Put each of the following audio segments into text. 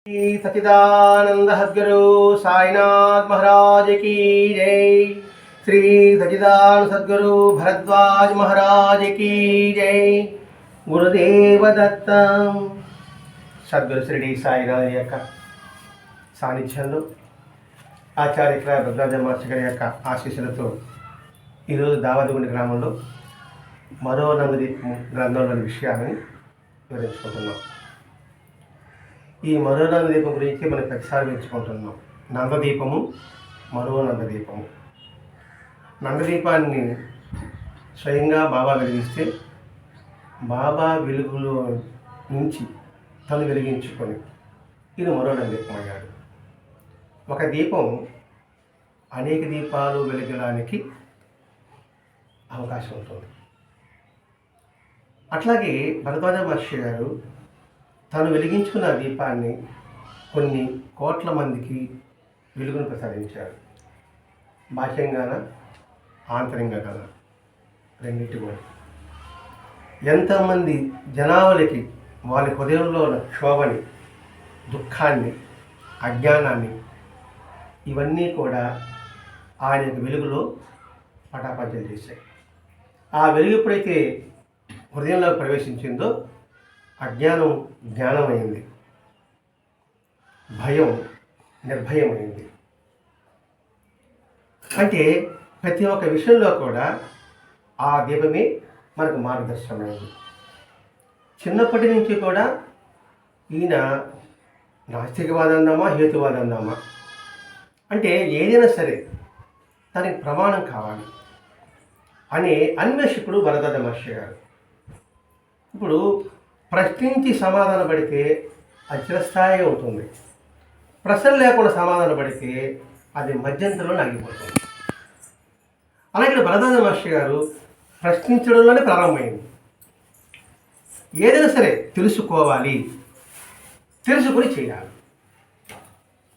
श्री सच्चिदानंद सद्गुरु साईनाथ महाराज की जय। श्री सच्चिदानंद सद्गुरु भरद्वाज महाराज की जय। गुरुदेव दत्त సద్గురు శ్రీ సాయినాథ్ యొక్క సాన్నిధ్యంలో ఆచార్య భద్రాజ మాస్టర్ గారి యొక్క ఆశీస్సులతో ఈరోజు దావదిగుండి గ్రామంలో మరో నందదీపము గ్రంథంలోని విషయాలని వివరించుకుంటున్నాం. ఈ మరో నందదీపం గురించి మనం ప్రతిసారి వివరించుకుంటున్నాం. నందదీపము, మరో నందదీపము. నందదీపాన్ని స్వయంగా బాబా వెలిగిస్తే బాబా వెలుగులో నుంచి తను వెలిగించుకొని ఇది మరో నందదీపం అయ్యాడు. ఒక దీపం అనేక దీపాలు వెలిగడానికి అవకాశం ఉంటుంది. అట్లాగే భరద్వాజ మహర్షి గారు తను వెలిగించుకున్న దీపాన్ని కొన్ని కోట్ల మందికి వెలుగును ప్రసాదించారు. బాహ్యంగాన ఆంతరంగాన రెండింటి కూడా ఎంతమంది జనాభాలకి వాళ్ళ హృదయంలో ఉన్న క్షోభని, దుఃఖాన్ని, అజ్ఞానాన్ని ఇవన్నీ కూడా ఆయన యొక్క వెలుగులో పటాపంచలు చేశాయి. ఆ వెలుగు ఎప్పుడైతే హృదయంలోకి ప్రవేశించిందో అజ్ఞానం జ్ఞానమైంది, భయం నిర్భయమైంది. అంటే ప్రతి ఒక్క విషయంలో కూడా ఆ దీపమే మనకు మార్గదర్శనమైంది. చిన్నప్పటి నుంచి కూడా ఈయన నాస్తికవాదం అందామా, హేతువాదం అందామా, అంటే ఏదైనా సరే దానికి ప్రమాణం కావాలి అనే అన్వేషకుడు భరద్వాజ మహర్షి గారు. ఇప్పుడు ప్రశ్నించి సమాధాన పడితే అది చిరస్థాయిగా ఉంటుంది. ప్రశ్న లేకుండా సమాధాన పడితే అది మధ్యంతరంలో ఆగిపోతుంది. అలాగే భరద్వాజ మహర్షి గారు ప్రశ్నించడంలోనే ప్రారంభమైంది. ఏదైనా సరే తెలుసుకోవాలి, తెలుసుకొని చేయాలి,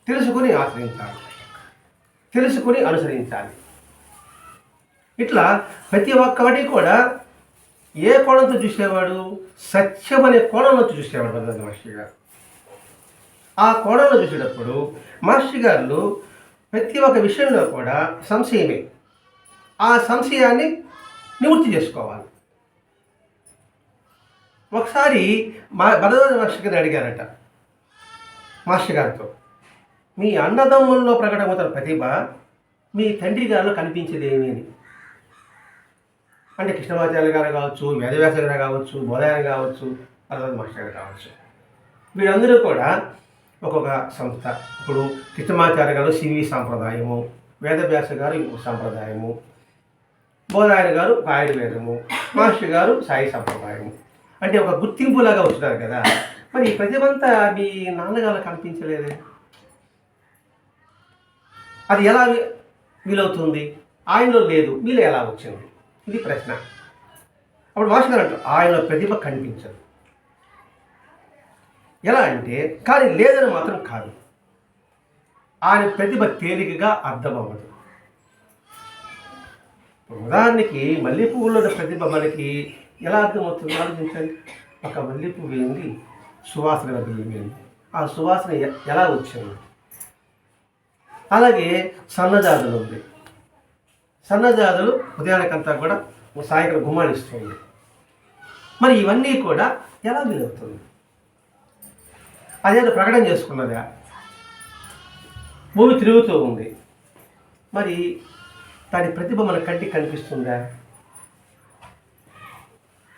తెలుసుకొని ఆచరించాలి, తెలుసుకొని అనుసరించాలి. ఇట్లా ప్రతి ఒక్కటి కూడా ఏ కోణంతో చూసేవాడు? సత్యం అనే కోణంలో చూసేవాడు భరద్వాజ మహర్షి గారు. ఆ కోణంలో చూసేటప్పుడు మహర్షి గారు ప్రతి ఒక్క విషయంలో కూడా సంశయమే. ఆ సంశయాన్ని నివృత్తి చేసుకోవాలి. ఒకసారి భరద్వాజ మహర్షి గారిని అడిగారట మాస్టర్ గారితో, మీ అన్నదమ్ముల్లో ప్రకటమవుతున్న ప్రతిభ మీ తండ్రి గారిలో కనిపించేదేమి అని. అంటే కృష్ణమాచార్య గారు కావచ్చు, వేదవ్యాస గారు కావచ్చు, బోధాయన కావచ్చు, భరద్వాజ మహర్షి గారు కావచ్చు, వీరందరూ కూడా ఒక్కొక్క సంస్థ. ఇప్పుడు కృష్ణమాచార్య గారు సివి సాంప్రదాయము, వేదవ్యాస గారు ఇంకొక సాంప్రదాయము, బోధాయన గారు ఒక ఆయుర్వేదము, మహర్షి గారు సాయి సంప్రదాయము. అంటే ఒక గుర్తింపులాగా వచ్చినారు కదా. మరి ఈ ప్రతిభంతా మీ నాన్నగారు కనిపించలేదే, అది ఎలా వీలవుతుంది? ఆయనలో లేదు, మీలో ఎలా వచ్చింది? ఇది ప్రశ్న. అప్పుడు మాస్టర్ గారు అంటారు, ఆయన ప్రతిభ కనిపించదు. ఎలా అంటే, కానీ లేదని మాత్రం కాదు, ఆయన ప్రతిభ తేలికగా అర్థమవ్వదు. ఉదాహరణకి మల్లె పువ్వులో ప్రతిభ మనకి ఎలా అర్థమవుతుంది ఆలోచించండి. ఒక మల్లె పువ్వు ఏంది, సువాసన వెళ్ళింది, ఆ సువాసన ఎలా వచ్చింది? అలాగే సన్నజాజులు ఉంది. సన్నజాజులు ఉదయానికంతా కూడా సాయంత్రం గుమ్మాడిస్తుంది. మరి ఇవన్నీ కూడా ఎలా వీలవుతుంది? అదేదో ప్రకటన చేసుకున్నదా? భూమి తిరుగుతూ ఉంది, మరి దాని ప్రతిభ మన కంటికి కనిపిస్తుందా?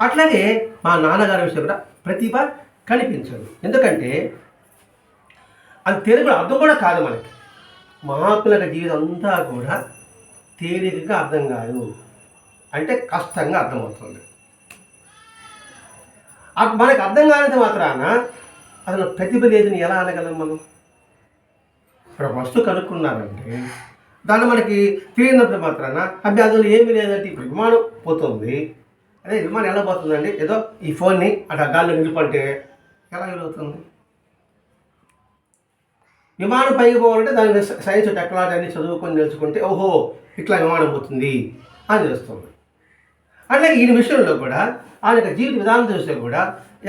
అట్లాగే మా నాన్నగారి విషయం కూడా ప్రతిభ కనిపించదు. ఎందుకంటే అది తెలుగు అర్థం కూడా కాదు మనకి. మహాత్ముల జీవితం అంతా కూడా తేలికగా అర్థం కాదు, అంటే కష్టంగా అర్థమవుతుంది. మనకు అర్థం కానిది మాత్రాన అసలు ప్రతిభ లేదని ఎలా అనగలం మనం? ఇప్పుడు వస్తువు కనుక్కున్నారంటే దాన్ని మనకి తెలియనప్పుడు మాత్రాన అబ్బి అందులో ఏమీ లేదంటే ఇప్పుడు విమానం పోతుంది. అదే విమానం ఎలా పోతుందండి? ఏదో ఈ ఫోన్ని అట్లా గాల్లో నిలుపంటే ఎలా వీలవుతుంది? విమానం పైకి పోవాలంటే దాని సైన్స్ టెక్నాలజీ అన్ని చదువుకొని తెలుసుకుంటే ఓహో ఇట్లా విమానం పోతుంది అని తెలుస్తుంది. అట్లాగే ఈ విషయంలో కూడా ఆయన యొక్క జీవిత విధానం చూస్తే కూడా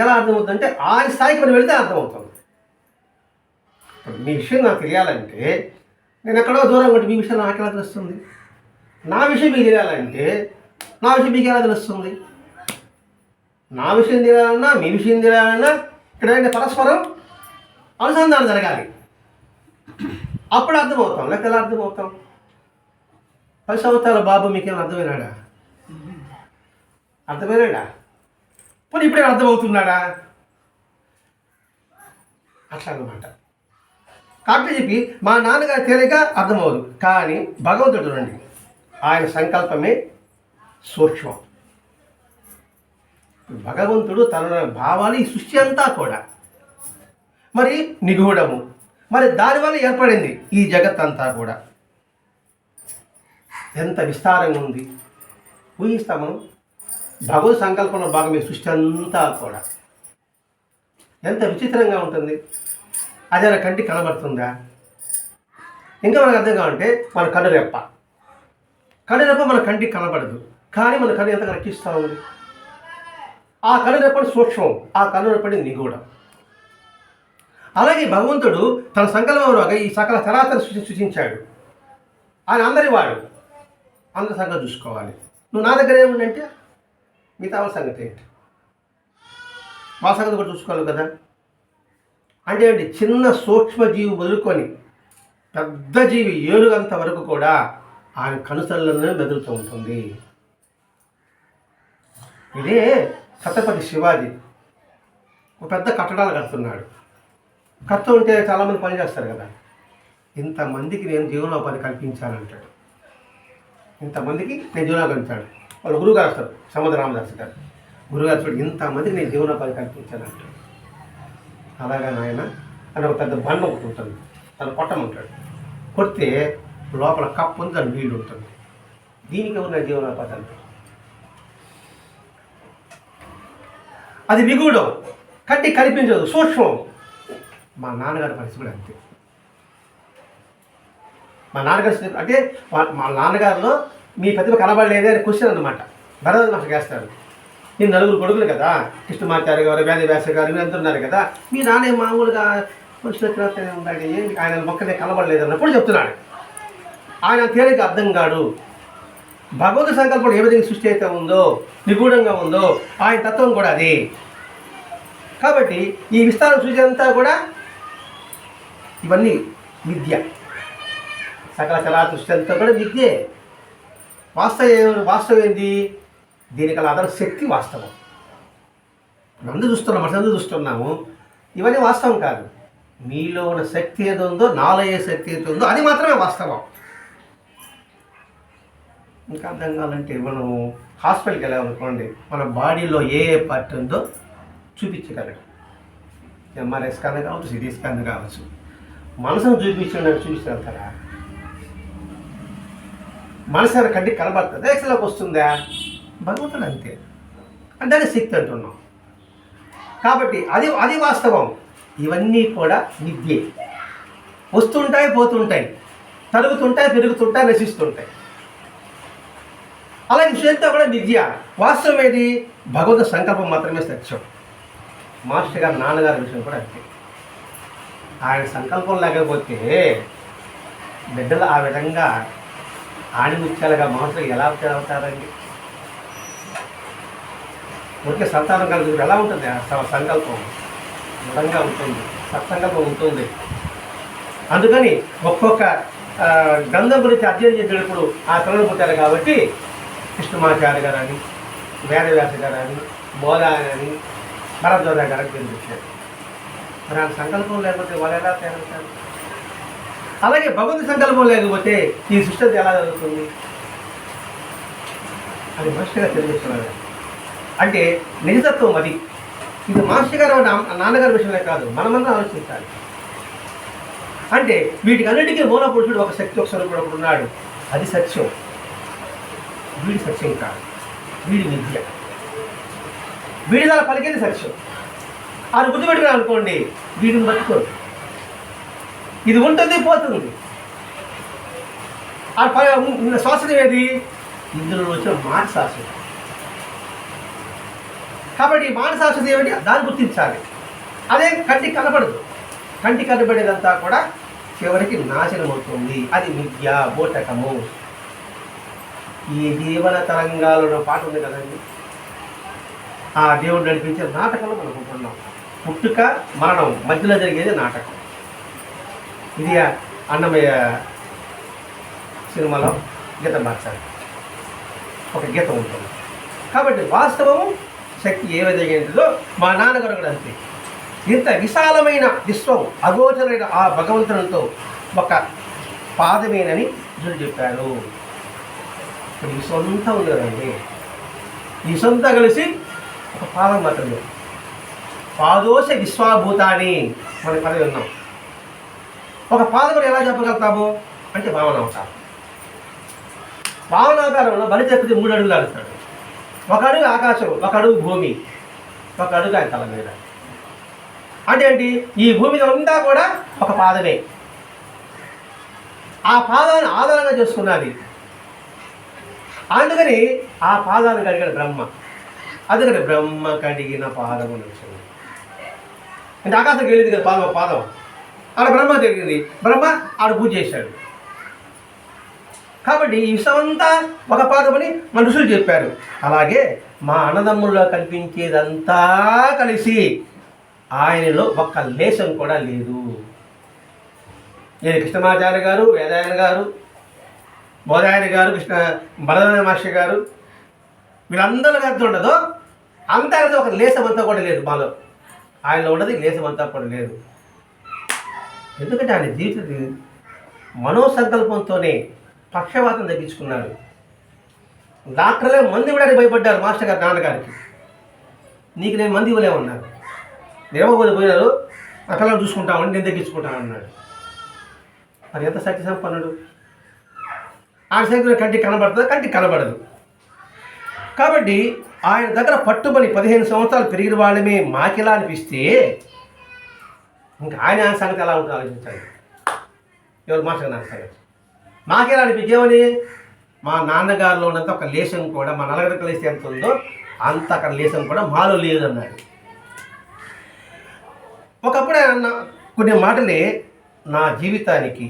ఎలా అర్థమవుతుందంటే ఆయన స్థాయికి మనం వెళితే అర్థమవుతుంది. మీ విషయం నాకు తెలియాలంటే నేను ఎక్కడో దూరం ఉంటే మీ విషయం నాకు ఎలా తెలుస్తుంది? నా విషయం మీకు తెలియాలంటే నా విషయం మీకు ఎలా తెలుస్తుంది? నా విషయం తెలియాలన్నా మీ విషయం తెలియాలన్నా ఇక్కడ ఏంటి పరస్పరం అనుసంధానం జరగాలి. అప్పుడు అర్థమవుతాం, లేకపోతే ఎలా అర్థమవుతాం? 10 సంవత్సరాల బాబు మీకేమైనా అర్థమైనాడా? అర్థమైనాడా? పోనీ ఇప్పుడే అర్థమవుతున్నాడా? అట్లా అన్నమాట. కాబట్టి చెప్పి మా నాన్నగారు తేలిక అర్థమవుదు, కానీ భగవంతుడు చూడండి, ఆయన సంకల్పమే సూక్ష్మం. భగవంతుడు తన భావాలు ఈ సృష్టి అంతా కూడా మరి నిగూఢము, మరి దానివల్ల ఏర్పడింది ఈ జగత్ అంతా కూడా. ఎంత విస్తారంగా ఉంది ఊహిస్తాము. భగవత్ సంకల్పంలో భాగమే సృష్టి అంతా కూడా. ఎంత విచిత్రంగా ఉంటుంది. అది మన కంటికి కనబడుతుందా? ఇంకా మనకు అర్థం కావాలంటే మన కనురెప్ప మన కంటికి కనబడదు, కానీ మన కన్ను ఎంత రక్షిస్తూ ఉంది. ఆ కనురెప్పటి సూక్ష్మం, ఆ కనురెప్పటి నిగూఢం. అలాగే భగవంతుడు తన సంకల్పంలో ఈ సకల చరాచర సృష్టించాడు. ఆయన అందరి వాడు, అందరి సంగతి చూసుకోవాలి. నువ్వు నా దగ్గర ఏముందంటే మిగతా వాళ్ళ సంగతి ఏంటి? వాళ్ళ సంగతి కూడా చూసుకోవాలి కదా. అంటే ఏంటి? చిన్న సూక్ష్మజీవి వదులుకొని పెద్ద జీవి ఏనుగంత వరకు కూడా ఆయన కనుసల్లోనే మెదులుతూ ఉంటుంది. ఇదే ఛత్రపతి శివాజీ ఒక పెద్ద కట్టడాలు కడుతున్నాడు. కడుతూ ఉంటే చాలామంది పని చేస్తారు కదా. ఇంతమందికి నేను జీవనోపాధి కల్పించానంటాడు. ఇంతమందికి నేను జీవనోపాధి కల్పించాడు. వాళ్ళు గురువుగారు వస్తారు, సముద్ర రామదాస్ గారు. గురుగారు చూడు, ఇంతమందికి నేను జీవనోపాధి కల్పించానంటాడు. అలాగా నాయన అని ఒక పెద్ద బండ ఒకటి ఉంటుంది, తను కొట్టమంటాడు. కొడితే లోపల కప్పు ఉంది, దాని నీళ్ళు ఉంటుంది. దీనికి ఎవరు జీవనోపాధి అంటారు? అది నిగూఢం, కంటికి కనిపించదు, సూక్ష్మం. మా నాన్నగారి పరిస్థితి కూడా అంతే. మా నాన్నగారి అంటే మా నాన్నగారిలో మీ ప్రతిభ కనబడలేదే అని క్వశ్చన్ అన్నమాట. భరద్వాజ మాస్టర్ చేస్తారు. నేను 9 కొడుకులు కదా, కృష్ణమాచార్య గారు, వేదవ్యాస గారు, మీరు అంటున్నారు కదా, మీ నాన్న మామూలుగా మనుషులు ఉండాలి, ఆయన మొక్కనే కనబడలేదు అన్నప్పుడు చెప్తున్నాడు. ఆయన తేలిక అర్థం కాడు. భగవంతు సంకల్పం ఏ విధంగా సృష్టి అయితే ఉందో, నిగూఢంగా ఉందో, ఆయన తత్వం కూడా అది. కాబట్టి ఈ విస్తారం సృష్టి అంతా కూడా ఇవన్నీ విద్య. సకల కళా సృష్టి అంతా కూడా విద్యే. వాస్తవం ఏంది? దీనికి అదన శక్తి వాస్తవం. మందు చూస్తున్నాం, మనసు చూస్తున్నాము, ఇవన్నీ వాస్తవం కాదు. మీలో ఉన్న శక్తి ఏదో ఉందో, నాలో ఏ శక్తి ఏదో ఉందో అది మాత్రమే వాస్తవం. ఇంకా అర్థం కావాలంటే మనం హాస్పిటల్కి వెళ్ళామనుకోండి, మన బాడీలో ఏ పార్ట్ ఉందో చూపించగలడు. ఎంఆర్ఐ స్కాన్ కావచ్చు, సిటీ స్కాన్ కావచ్చు. మనసును చూపించగలుగుతారా? మనసు కంటికి కనబడుతుంది, ఎక్స్లోకి వస్తుందా? భగవంతుడు అంతే. అంటే దాని శక్తి అంటున్నాం. కాబట్టి అది వాస్తవం. ఇవన్నీ కూడా విద్యే. వస్తుంటాయి, పోతుంటాయి, తరుగుతుంటాయి, పెరుగుతుంటాయి, నశిస్తుంటాయి. అలాగే విషయంతో కూడా విద్య. వాస్తవం ఏది? భగవంతు సంకల్పం మాత్రమే సత్యం. మాస్టర్ గారు, నాన్నగారి విషయం కూడా అంతే. ఆయన సంకల్పం లేకపోతే బిడ్డలు ఆ విధంగా ఆణిముత్యాలుగా మహర్షులు ఎలా అవుతారండి? ఊరికే సంతానం కలిగి ఎలా ఉంటుంది? సంకల్పం దృఢంగా ఉంటుంది, సత్సంకల్పం ఉంటుంది. అందుకని ఒక్కొక్క గ్రంథం గురించి అధ్యయనం చేసేటప్పుడు ఆ పిల్లలు పుట్టారు కాబట్టి కృష్ణమాచార్య గారు అని, వేదవ్యాస గారు అని, బోధ అని, భరద్వాజ గారికి పేరు పెట్టారు. మరి ఆ సంకల్పం లేకపోతే వాళ్ళు ఎలా తయారవుతారు? అలాగే భగవంతు సంకల్పం లేకపోతే ఈ సృష్టి ఎలా జరుగుతుంది? అది మాస్టర్ తెలియజేస్తున్నారు. అంటే నిజతత్వం అది. ఇది మాస్టర్ గారు నాన్నగారి విషయమే కాదు, మనమంతా ఆలోచించాలి. అంటే వీటికన్నిటికీ మూల పురుషుడు ఒక శక్తి, ఒక స్వరూపుడు ఒకడు ఉన్నాడు. అది సత్యం. వీడి సత్యం కాదు, వీడి విద్య. వీడి దాని పలికేది సత్యం. అది గుర్తుపెట్టుకుని అనుకోండి, వీడిని బతుకోదు. ఇది ఉంటుంది, పోతుంది. ఆ శ్వాసనం ఏది? ఇందులో వచ్చిన మాట శాస్త్రం. కాబట్టి మాట శాస్త్రం ఏమిటి? దాన్ని గుర్తించాలి. అదే కంటికి కనపడదు. కంటి కనబడేదంతా కూడా చివరికి నాశనం అవుతుంది. అది విద్య బోటకము. ఈ జీవన తరంగాలలో పాట ఉంది కదండి, ఆ దేవుడు నడిపించే నాటకంలో మనం ఉంటున్నాం. పుట్టుక మరణం మధ్యలో జరిగేది నాటకం. ఇది అన్నమయ్య సినిమాలో గీతం మార్చాలి, ఒక గీతం ఉంటుంది. కాబట్టి వాస్తవము శక్తి ఏ విధంగా ఏంటిదో మా నాన్నగారు కూడా అంతే. ఇంత విశాలమైన విశ్వం అగోచరైన ఆ భగవంతునితో ఒక పాదమేనని జుడు చెప్పారు. ఇప్పుడు ఈ సొంత ఉంది కదండి, ఈ సొంత కలిసి ఒక పాదం మాత్రమే. పాదోశ విశ్వాభూతాన్ని మన పదవి ఉన్నాం. ఒక పాదం ఎలా చెప్పగలుగుతాము అంటే భావనావతారం. భావనావతారంలో బలి తప్పితే 3 అడుగులు ఆడుతాడు. 1 అడుగు ఆకాశం, 1 అడుగు భూమి, 1 అడుగు ఆయన తల మీద. అంటే ఏంటి, ఈ భూమి అంతా కూడా ఒక పాదమే. ఆ పాదాన్ని ఆధారంగా చేసుకున్నది. అందుకని ఆ పాదాన్ని కడిగిన బ్రహ్మ. అందుకని బ్రహ్మ కడిగిన పాదము లక్ష్యం. అంటే ఆకాశం వెళ్ళింది కదా పాదం, ఆడ బ్రహ్మ జరిగింది, బ్రహ్మ ఆడ పూజ చేశాడు. కాబట్టి ఈ విషయమంతా ఒక పాదమని మన ఋషులు చెప్పారు. అలాగే మా అన్నదమ్ముల్లో కనిపించేదంతా కలిసి ఆయనలో ఒక్క లేశం కూడా లేదు. నేను కృష్ణమాచార్య గారు, వేదాయన గారు, బోధాయన గారు, భరద్వాజ మహర్షి గారు, వీళ్ళందరూ కలిసి ఉండదు. అంతా కలిసి ఒక లేశం అంతా కూడా లేదు మాలో. ఆయనలో ఉన్నది లేశం అంతా కూడా లేదు. ఎందుకంటే ఆయన జీవిత మనోసంకల్పంతోనే పక్షవాతం తగ్గించుకున్నారు. డాక్టర్లే మంది కూడా భయపడ్డారు. మాస్టర్ గారు నాన్నగారికి, నీకు నేను మంది ఇవ్వలేమన్నారు. దేవబోధ పోయినారు, నా పిల్లలు చూసుకుంటామని నేను తగ్గించుకుంటాను అన్నాడు. మరి ఎంత శక్తి సంపన్నుడు. ఆయన శక్తి కంటికి కనబడుతుంది, కంటికి కనబడదు. కాబట్టి ఆయన దగ్గర పట్టుబడి 15 సంవత్సరాలు పెరిగిన వాళ్ళమే మాకిలా అనిపిస్తే ఇంకా ఆయన సంగతి ఎలా ఉంటుందో ఆలోచించాలి. ఎవరు మాస్టర్ నాన్న సంగతి మాకెలా అనిపించేమని, మా నాన్నగారిలో ఉన్నంత ఒక లేశం కూడా, మా నలుగురికి లేసి ఎంత ఉందో అంత అక్కడ లేశం కూడా మాలో లేదన్నాడు. ఒకప్పుడు ఆయన కొన్ని మాటలే నా జీవితానికి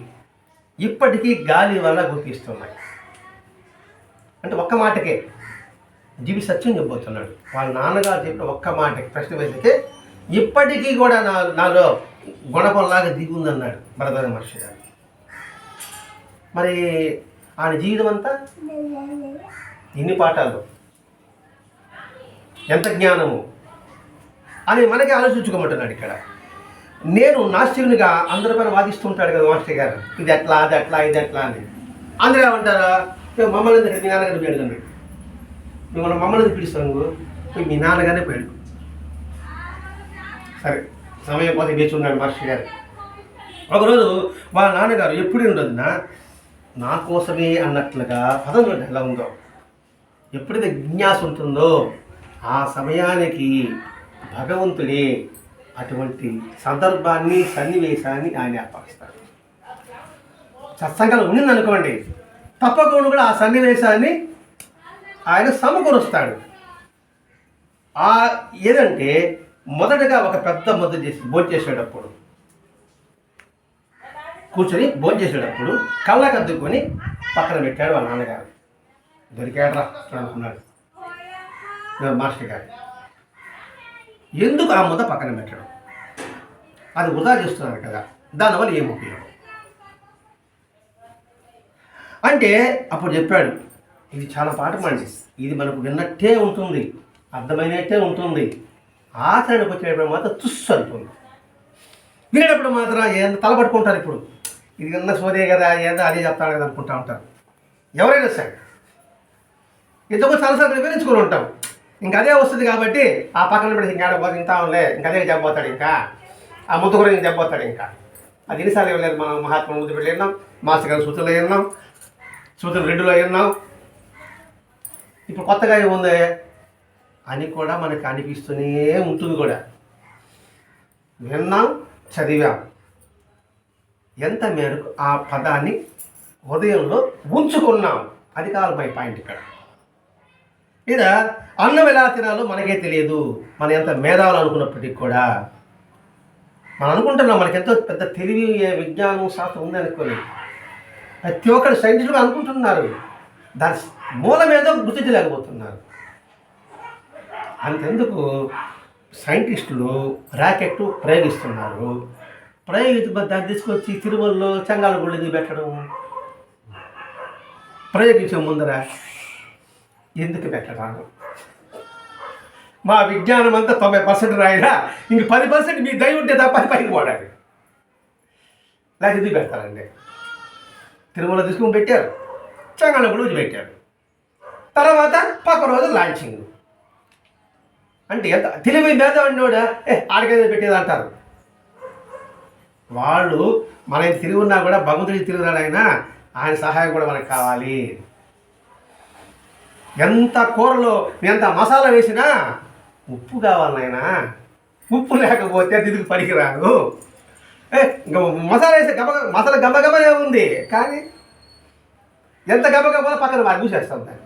ఇప్పటికీ గాలి వల్ల గుర్తిస్తున్నాయి. అంటే ఒక్క మాటకే జీవి సత్యం చెప్పబోతున్నాడు. వాళ్ళ నాన్నగారు చెప్పిన ఒక్క మాటకి ప్రశ్న వేస్తే ఇప్పటికీ కూడా నాలో గుణపంలాగా దిగి ఉందన్నాడు భరద్వాజ మహర్షి గారు. మరి ఆయన జీవితం అంతా ఎన్ని పాఠాలు, ఎంత జ్ఞానము అని మనకి ఆలోచించుకోమంటున్నాడు. ఇక్కడ నేను నాస్తికునిగా అందరి పైన వాదిస్తుంటాడు కదా మాస్టర్ గారు, ఇది ఎట్లా, అది ఎట్లా, ఇది ఎట్లా అని. అందరూ ఏమంటారా, మమ్మల్ని ఎందుకు మీ నాన్నగారిని పెడగండి, మిమ్మల్ని మమ్మల్ని పిలుస్తాను, మీ నాన్నగానే పెడు. సరే సమయం పోతే వేచి ఉన్నాడు మాస్టర్ గారు. ఒకరోజు వాళ్ళ నాన్నగారు ఎప్పుడు ఉండదున నా కోసమే అన్నట్లుగా పదం ఎలా ఉందో, ఎప్పుడైతే జిజ్ఞాస ఉంటుందో ఆ సమయానికి భగవంతుడే అటువంటి సందర్భాన్ని, సన్నివేశాన్ని ఆయన ఏర్పరుస్తాడు. సత్సంగం ఉండిందనుకోండి, తప్పకుండా కూడా ఆ సన్నివేశాన్ని ఆయన సమకూరుస్తాడు. ఏదంటే మొదటగా ఒక పెద్ద ముద్ద చేసి భోంచేసేటప్పుడు, కూర్చొని భోంచేసేటప్పుడు కళ్ళకు అద్దుకొని పక్కన పెట్టాడు వాళ్ళ నాన్నగారు. దొరికాడరా అనుకున్నాడు మాస్టర్ గారు. ఎందుకు ఆ ముద్ద పక్కన పెట్టడం, అది వృధా చేస్తున్నారు కదా, దానివల్ల ఏం ఉపయోగం అంటే అప్పుడు చెప్పాడు, ఇది చాలా పాఠమండి, ఇది మనకు విన్నట్టే ఉంటుంది, అర్థమైనట్టే ఉంటుంది, ఆచరణకు వచ్చేటప్పుడు మాత్రం తుస్సు అంటుంది. వినేటప్పుడు మాత్రం ఏదో తలపట్టుకుంటారు. ఇప్పుడు ఇది విన్న సోదే కదా, ఏదో అదే చెప్తాడు కదా అనుకుంటా ఉంటారు ఎవరైనా సరే. ఇంతకు చాలాసార్లు వివరించుకొని ఉంటాం, ఇంకా అదే వస్తుంది కాబట్టి ఆ పక్కన పెట్టి ఇంకా తింటాంలే, ఇంకా అదే చెప్పబోతాడు, ఇంకా ఆ ముద్దు కూడా చెప్పబోతాడు. ఇంకా అది ఎన్నిసార్లు ఇవ్వలేదు. మనం మహాత్మా ముద్దు పెట్టి విన్నాం, మాస్టర్ గారు సూచనలు విన్నాం, సూచనలు 2లో విన్నాం, ఇప్పుడు కొత్తగా ఏముంది అని కూడా మనకు అనిపిస్తూనే ఉంటుంది. కూడా విన్నాం, చదివాం, ఎంత మేరకు ఆ పదాన్ని హృదయంలో ఉంచుకున్నాం, అది కాదు మై పాయింట్ ఇక్కడ. లేదా అన్నం ఎలా తినాలో మనకే తెలియదు, మనం ఎంత మేధావులు అనుకున్నప్పటికీ కూడా మనం అనుకుంటున్నాం మనకి ఎంతో పెద్ద తెలివి విజ్ఞానం శాస్త్రం ఉంది అనుకోని ప్రతి ఒక్కరు సైంటిస్టులు అనుకుంటున్నారు, దాని మూలం ఏదో గుర్తించలేకపోతున్నారు. అంతెందుకు సైంటిస్టులు రాకెట్ ప్రయోగిస్తున్నారు, దాన్ని తీసుకొచ్చి తిరుమలలో చంగాల గుళ్ళకి పెట్టడం, ప్రయోగించే ముందర ఎందుకు పెట్టరాను? మా విజ్ఞానం అంతా 90% రాయినా ఇంక 10% మీ దయ ఉంటే తప్ప పైకి పోవడానికి, లేకపోతే ఎందుకు పెడతారండి? తిరుమల తీసుకుని పెట్టారు, చంగాల గుళ్ళు పెట్టారు, తర్వాత పక్క రోజు లాంచింగ్. అంటే ఎంత తెలివి మేధావి కూడా ఆడికైనా పెట్టేది అంటారు. వాళ్ళు మన తిరిగి ఉన్నా కూడా భగవంతుడికి తిరుగున్నాడు ఆయన సహాయం కూడా మనకు కావాలి. ఎంత కూరలో ఎంత మసాలా వేసినా ఉప్పు కావాలి నాయనా, ఉప్పు లేకపోతే తిరిగి పనికిరాదు. మసాలా వేసే మసాలా గబగబనే ఉంది, కానీ ఎంత గబగబా పక్కన వాడు చూసేస్తాం దాన్ని.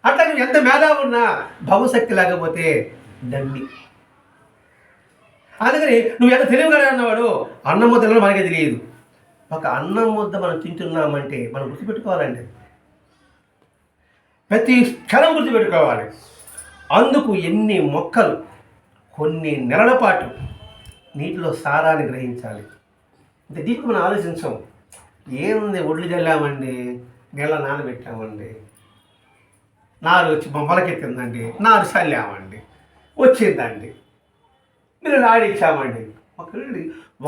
అట్లా నువ్వు ఎంత మేధావి ఉన్నా భవశక్తి లేకపోతే దండి. అందుకని నువ్వు ఎంత తెలివిగా అన్నవాడు అన్నం ముద్దలో మనకే తెలియదు. ఒక అన్నం ముద్ద మనం తింటున్నామంటే మనం గుర్తుపెట్టుకోవాలండి, ప్రతి క్షణం గుర్తుపెట్టుకోవాలి. అందుకు ఎన్ని మొక్కలు కొన్ని నెలల పాటు నీటిలో సారాన్ని గ్రహించాలి. ఇంత డీప్గా మనం ఆలోచించాం. ఏముంది, ఒడ్లు చల్లామండి, నీళ్ళ నానబెట్టామండి, నారు వచ్చి మొలకెత్తిందండి, నారు చల్లామండి, వచ్చిందండి, మీరు ఆడిచ్చామండి.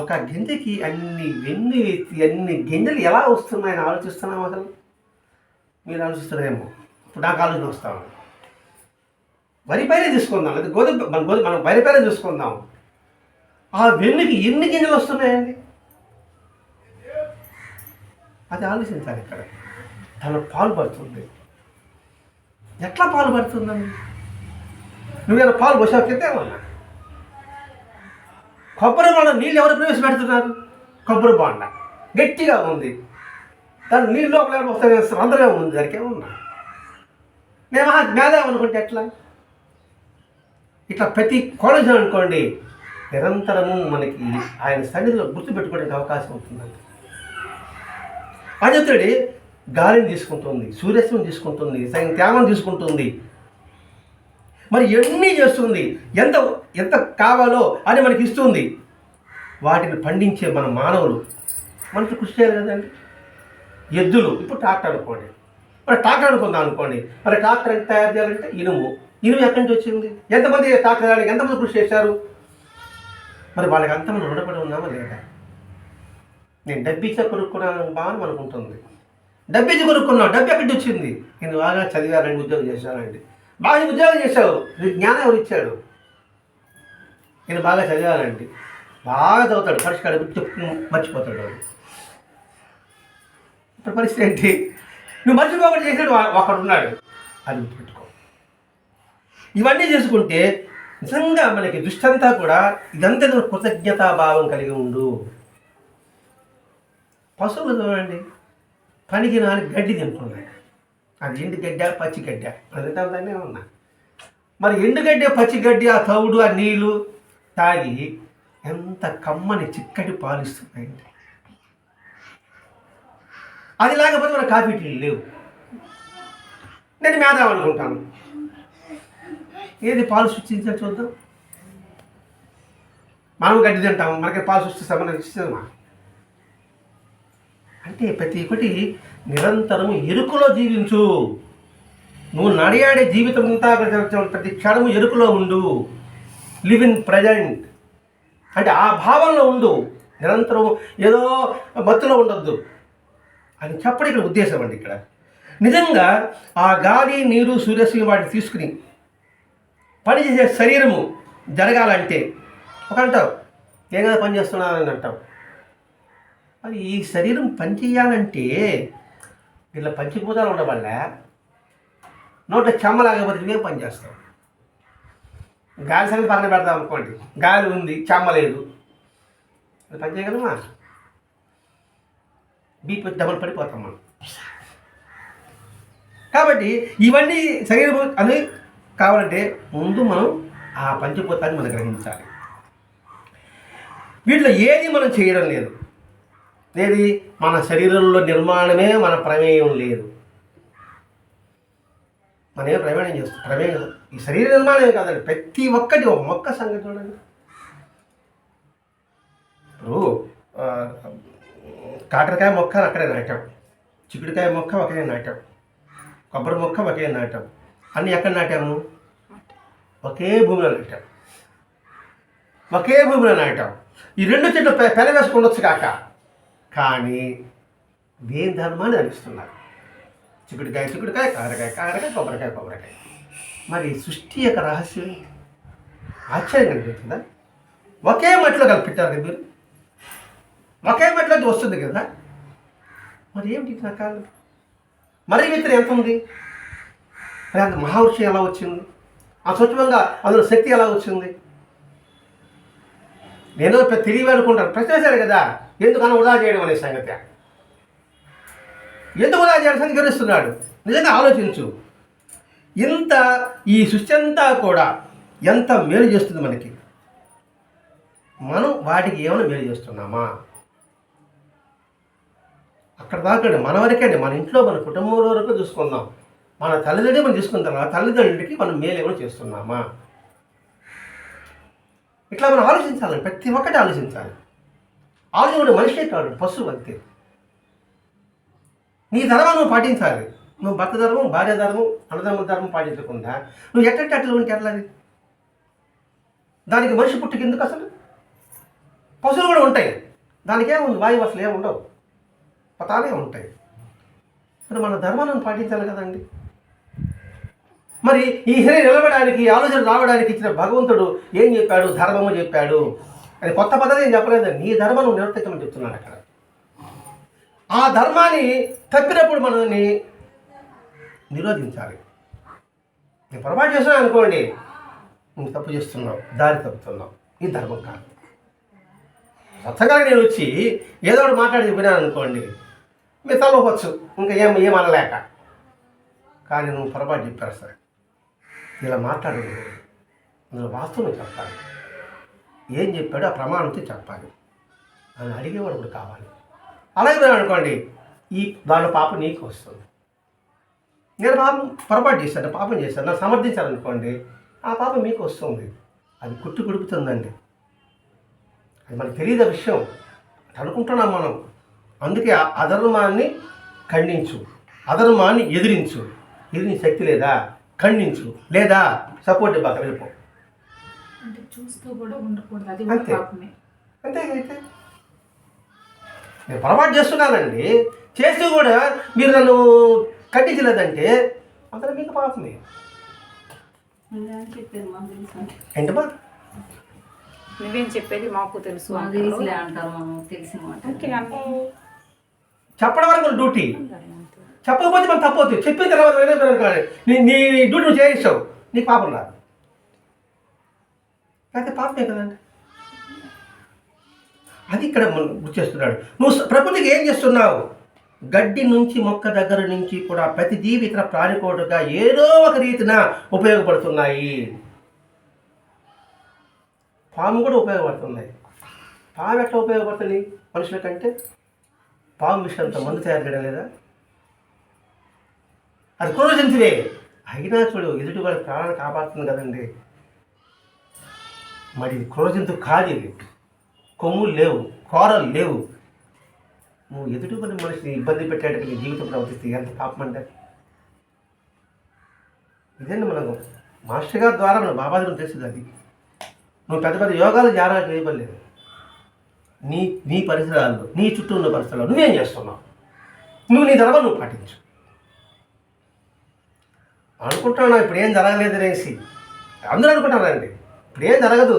ఒక గింజకి అన్ని గింజలు ఎలా వస్తున్నాయని ఆలోచిస్తున్నాం. అసలు మీరు ఆలోచిస్తున్నారేమో, ఇప్పుడు నాకు ఆలోచన వస్తాము. వరి పైన తీసుకుందాం, లేదా మనం వరి పైన చూసుకుందాం. ఆ వెన్నుకి ఎన్ని గింజలు వస్తున్నాయండి, అది ఆలోచించాలి. ఇక్కడ తన పాలు పడుతుంది, ఎట్లా పాలు పడుతుందండి? నువ్వేనా పాలు పోసావు కింద ఏమన్నా? కొబ్బరి బొండ నీళ్ళు ఎవరు ప్రవేశపెడుతున్నారు? కొబ్బరి బొండ గట్టిగా ఉంది, దాని నీళ్ళు లోపల వస్తాయి, అందరూ ఉంది, దానికి ఏమన్నా? మేము మేధావి అనుకుంటే ఎట్లా? ఇట్లా ప్రతి కాలేజీ అనుకోండి నిరంతరము మనకి ఆయన సన్నిధిలో గుర్తుపెట్టుకోవడానికి అవకాశం ఉంటుందండి. అజతుడి గాలిని తీసుకుంటుంది, సూర్యస్వం తీసుకుంటుంది, తేమను తీసుకుంటుంది, మరి ఎన్ని చేస్తుంది, ఎంత ఎంత కావాలో అని మనకి ఇస్తుంది. వాటిని పండించే మన మానవులు మనకి కృషి చేయాలి కదండి. ఎద్దులు, ఇప్పుడు ట్రాక్టర్ అనుకోండి, మరి ట్రాక్టర్ అనుకోండి, మరి ట్రాక్టర్ ఎంత తయారు చేయాలంటే ఇనుము ఎక్కడి నుంచి వచ్చింది? ఎంతమంది ట్రాక్టర్ వేయడానికి ఎంతమంది కృషి చేశారు? మరి వాళ్ళకి అంతమంది రుణపడి ఉన్నామా లేదా? నేను డబ్బిచ్చా కొనుక్కున్నాను బాగా అనుకుంటుంది. డబ్బిచ్చి కొనుక్కున్నావు, డబ్బు ఎక్కడి వచ్చింది? నేను బాగా చదివానండి, ఉద్యోగం చేశానండి. బాగా ఉద్యోగం చేశావు, నీకు జ్ఞానం ఎవరు ఇచ్చాడు? నేను బాగా చదివానండి, బాగా చదువుతాడు, పరిష్కారం చెప్పు మర్చిపోతాడు. ఇప్పుడు పరిస్థితి ఏంటి? నువ్వు మర్చిపోకుండా చేసాడు ఒకడున్నాడు, అది గుర్తుపెట్టుకో. ఇవన్నీ చేసుకుంటే నిజంగా మనకి దృష్టంతా కూడా ఇదంతా కృతజ్ఞతాభావం కలిగి ఉండు. పశువులు చూడండి, పనికి నాని గడ్డి తింటున్నాయి. అది ఎండుగడ్డ పచ్చిగడ్డ అదంతానే ఉన్నా. మరి ఎండుగడ్డ పచ్చిగడ్డి, ఆ తవుడు, ఆ నీళ్ళు తాగి ఎంత కమ్మని చిక్కటి పాలిస్తున్నాయండి. అది లేకపోతే మన కాఫీ టీలు లేవు. నేను మేధావి అనుకుంటాను. ఏది పాలు సృష్టించాలి చూద్దాం. మనం గడ్డి తింటాము, మనకి పాలు సృష్టిస్తామని ఇస్తామా? అంటే ప్రతి ఒక్కటి నిరంతరము ఎరుకలో జీవించు. నువ్వు నడియాడే జీవితం అంతా ప్రతి క్షణము ఎరుకలో ఉండు. లివ్ ఇన్ ప్రజెంట్ అంటే ఆ భావంలో ఉండు. నిరంతరం ఏదో మత్తులో ఉండొద్దు అని చెప్పడం ఇక్కడ ఉద్దేశం అండి. ఇక్కడ నిజంగా ఆ గాలి, నీరు, సూర్యశ్రీ వాటిని తీసుకుని పనిచేసే శరీరము జరగాలంటే ఒక అంటావు, ఏం కదా పని చేస్తున్నానని అంటావు. మరి ఈ శరీరం పనిచేయాలంటే వీళ్ళ పంచభూతాలు ఉండవల్ల నోట చెమ్మ లేకపోతే నువ్వేం పని చేస్తావు? గాలి సంగతి పక్కన పెడతాం అనుకోండి, గాలి ఉంది, చెమ్మ లేదు, అది పని చేయగలమా? బీపీ డబల్ పడిపోతాం మనం. కాబట్టి ఇవన్నీ శరీరం అని కావాలంటే ముందు మనం ఆ పంచభూతాన్ని మనం గ్రహించాలి. వీటిలో ఏది మనం చేయడం లేదు. ఏది మన శరీరంలో నిర్మాణమే మన ప్రమేయం లేదు. మనమే ప్రమేయం చేస్తాం. ప్రమేయం ఈ శరీర నిర్మాణమే కాదండి, ప్రతి ఒక్కటి. ఒక మొక్క సంగతి చూడండి. ఇప్పుడు కాకరకాయ మొక్క అక్కడే నాటాం, చిక్కుడుకాయ మొక్క ఒకే నాటాం, కొబ్బరి మొక్క ఒకే నాటాం. అన్నీ ఎక్కడ నాటాము? ఒకే భూమిలో నాటాం. ఒకే భూమిలో నాటాం. ఈ రెండు చెట్లు పెనవేసుకుండొచ్చు కాక, కానీ దేని ధర్మాన్ని అనిపిస్తున్నారు. చిక్కుడుకాయ చిక్కుడుకాయ, కాకరకాయ కాకరకాయ, కొబ్బరికాయ కొబ్బరికాయ. మరి సృష్టి యొక్క రహస్యం ఆశ్చర్యం కనిపిస్తుందా? ఒకే మట్టిలో కలిపిట్టారు కదా మీరు, ఒకే మట్టిలోకి వస్తుంది కదా. మరి ఏమిటి రకాలు? మరీ విత్తనం ఎంత ఉంది? మరి అంత మహావృక్షం ఎలా వచ్చింది? ఆ సూక్ష్మంగా అందులో శక్తి ఎలా వచ్చింది? నేను తెలివి అనుకుంటాను. ప్రశ్నించారు కదా, ఎందుకన్నా వృధా చేయడం అనే సంగతి. ఎందుకు వృధా చేయడం సంగతి గమనిస్తున్నాడు. నిజంగా ఆలోచించు. ఇంత ఈ సృష్టి అంతా కూడా ఎంత మేలు చేస్తుంది మనకి, మనం వాటికి ఏమైనా మేలు చేస్తున్నామా? అక్కడ దాకండి, మన వరకండి. మన ఇంట్లో మన కుటుంబంలో వరకు చూసుకుందాం. మన తల్లిదండ్రులు మనం తీసుకున్న తర్వాత తల్లిదండ్రులకి మనం మేలు ఏమైనా చేస్తున్నామా? ఇట్లా మనం ఆలోచించాలి. ప్రతి ఒక్కటి ఆలోచించాలి. ఆలోచన మనిషే కాదు, పశువు అంతే. నీ ధర్మం నువ్వు పాటించాలి. నువ్వు భర్త ధర్మం, భార్య ధర్మం, అన్నదమ్ముల ధర్మం పాటించకుండా నువ్వు ఎట్టంటే అట్లా ఉంటే ఎట్లది? దానికి మనిషి పుట్టుకి ఎందుకు? అసలు పశువులు కూడా ఉంటాయి, దానికి ఏముంది? వాయువు అసలు ఏముండవు, పతాలే ఉంటాయి. మరి మన ధర్మాలను పాటించాలి కదండి. మరి ఈ శరీరం నిలబడడానికి, ఆలోచన రావడానికి ఇచ్చిన భగవంతుడు ఏం చెప్పాడు? ధర్మము చెప్పాడు. అది కొత్త పద్ధతి ఏం చెప్పలేదు. నీ ధర్మం నువ్వు నిర్వర్తించమని చెప్తున్నాడు అక్కడ. ఆ ధర్మాన్ని తప్పినప్పుడు మనల్ని నిరోధించాలి. నేను పొరపాటు చేస్తున్నాను అనుకోండి, నువ్వు తప్పు చేస్తున్నావు, దారి తప్పుతున్నావు, ఈ ధర్మం కాదు. స్వచ్ఛంగా నేను వచ్చి ఏదో ఒకటి మాట్లాడి చెప్పినాను అనుకోండి, మీరు తలవచ్చు ఇంకా ఏమనలేక. కానీ నువ్వు పొరపాటు చెప్పారు సార్, ఇలా మాట్లాడదు, అందులో వాస్తవం చెప్పాలి. ఏం చెప్పాడో ఆ ప్రమాణంతో చెప్పాలి అని అడిగేవాడు కూడా కావాలి. అలాగే నేను అనుకోండి, ఈ వాళ్ళ పాపం నీకు వస్తుంది. నేను పాపం పొరపాటు చేశాను, పాపం చేశాను, నన్ను సమర్థించాలనుకోండి, ఆ పాపం మీకు వస్తుంది. అది కుట్టు కుడుపుతుందండి. అది మనకు తెలియదు విషయం అనుకుంటున్నాం మనం. అందుకే అధర్మాన్ని ఖండించు, అధర్మాన్ని ఎదిరించు. ఇది నీ శక్తి లేదా, ఖండించు. లేదా సపోర్ట్ ఇవ్వక వెళ్ళిపో. అంతే అంతే. అయితే నేను పొరపాటు చేస్తున్నానండి, చేస్తూ కూడా మీరు నన్ను ఖండించలేదంటే అతను మీకు పాపమే. ఏంటమ్మా నువ్వేం చెప్పేది మాకు తెలుసు చెప్పడం వరకు డ్యూటీ. చెప్పకపోతే మనం తప్పవుతుంది. చెప్పిన తర్వాత నీ డ్యూటీ నువ్వు చేయిస్తావు, నీకు పాపం రాదు. అయితే పాపమే కదండి. అది ఇక్కడ గుర్తు చేస్తున్నాడు. నువ్వు ప్రకృతికి ఏం చేస్తున్నావు? గడ్డి నుంచి మొక్క దగ్గర నుంచి కూడా ప్రతి జీవి ఇతర ప్రాణికోటుగా ఏదో ఒక రీతిన ఉపయోగపడుతున్నాయి. పాము కూడా ఉపయోగపడుతున్నాయి. పాము ఎట్లా ఉపయోగపడుతుంది మనుషుల కంటే? పాము విషయంతో మందు తయారు చేయడం లేదా? అది క్రూర జంతువే, అయినా చూడు ఎదుటి వాడి ప్రాణాన్ని కాపాడుతుంది కదండి. మరి ఇది క్రూర జంతువు కాదు. ఇది కొమ్ములు లేవు, కూరలు లేవు. నువ్వు ఎదుటి పని మనిషిని ఇబ్బంది పెట్టేటప్పుడు నీ జీవితం ప్రవర్తిస్తే ఎంత పాపం అంటే. ఇదండి మనకు మాస్టర్ గారి ద్వారా మన బాబాజీ తెలిసింది. అది నువ్వు పెద్ద పెద్ద యోగాలు ధ్యానాలు చేయబడలేదు. నీ పరిసరాల్లో, నీ చుట్టూ ఉన్న పరిసరాల్లో నువ్వేం చేస్తున్నావు? నువ్వు నీ ధర్మం నువ్వు పాటించు. అనుకుంటున్నా ఇప్పుడు ఏం జరగలేదు అనేసి అందరూ అనుకుంటారండి. ఇప్పుడు ఏం జరగదు,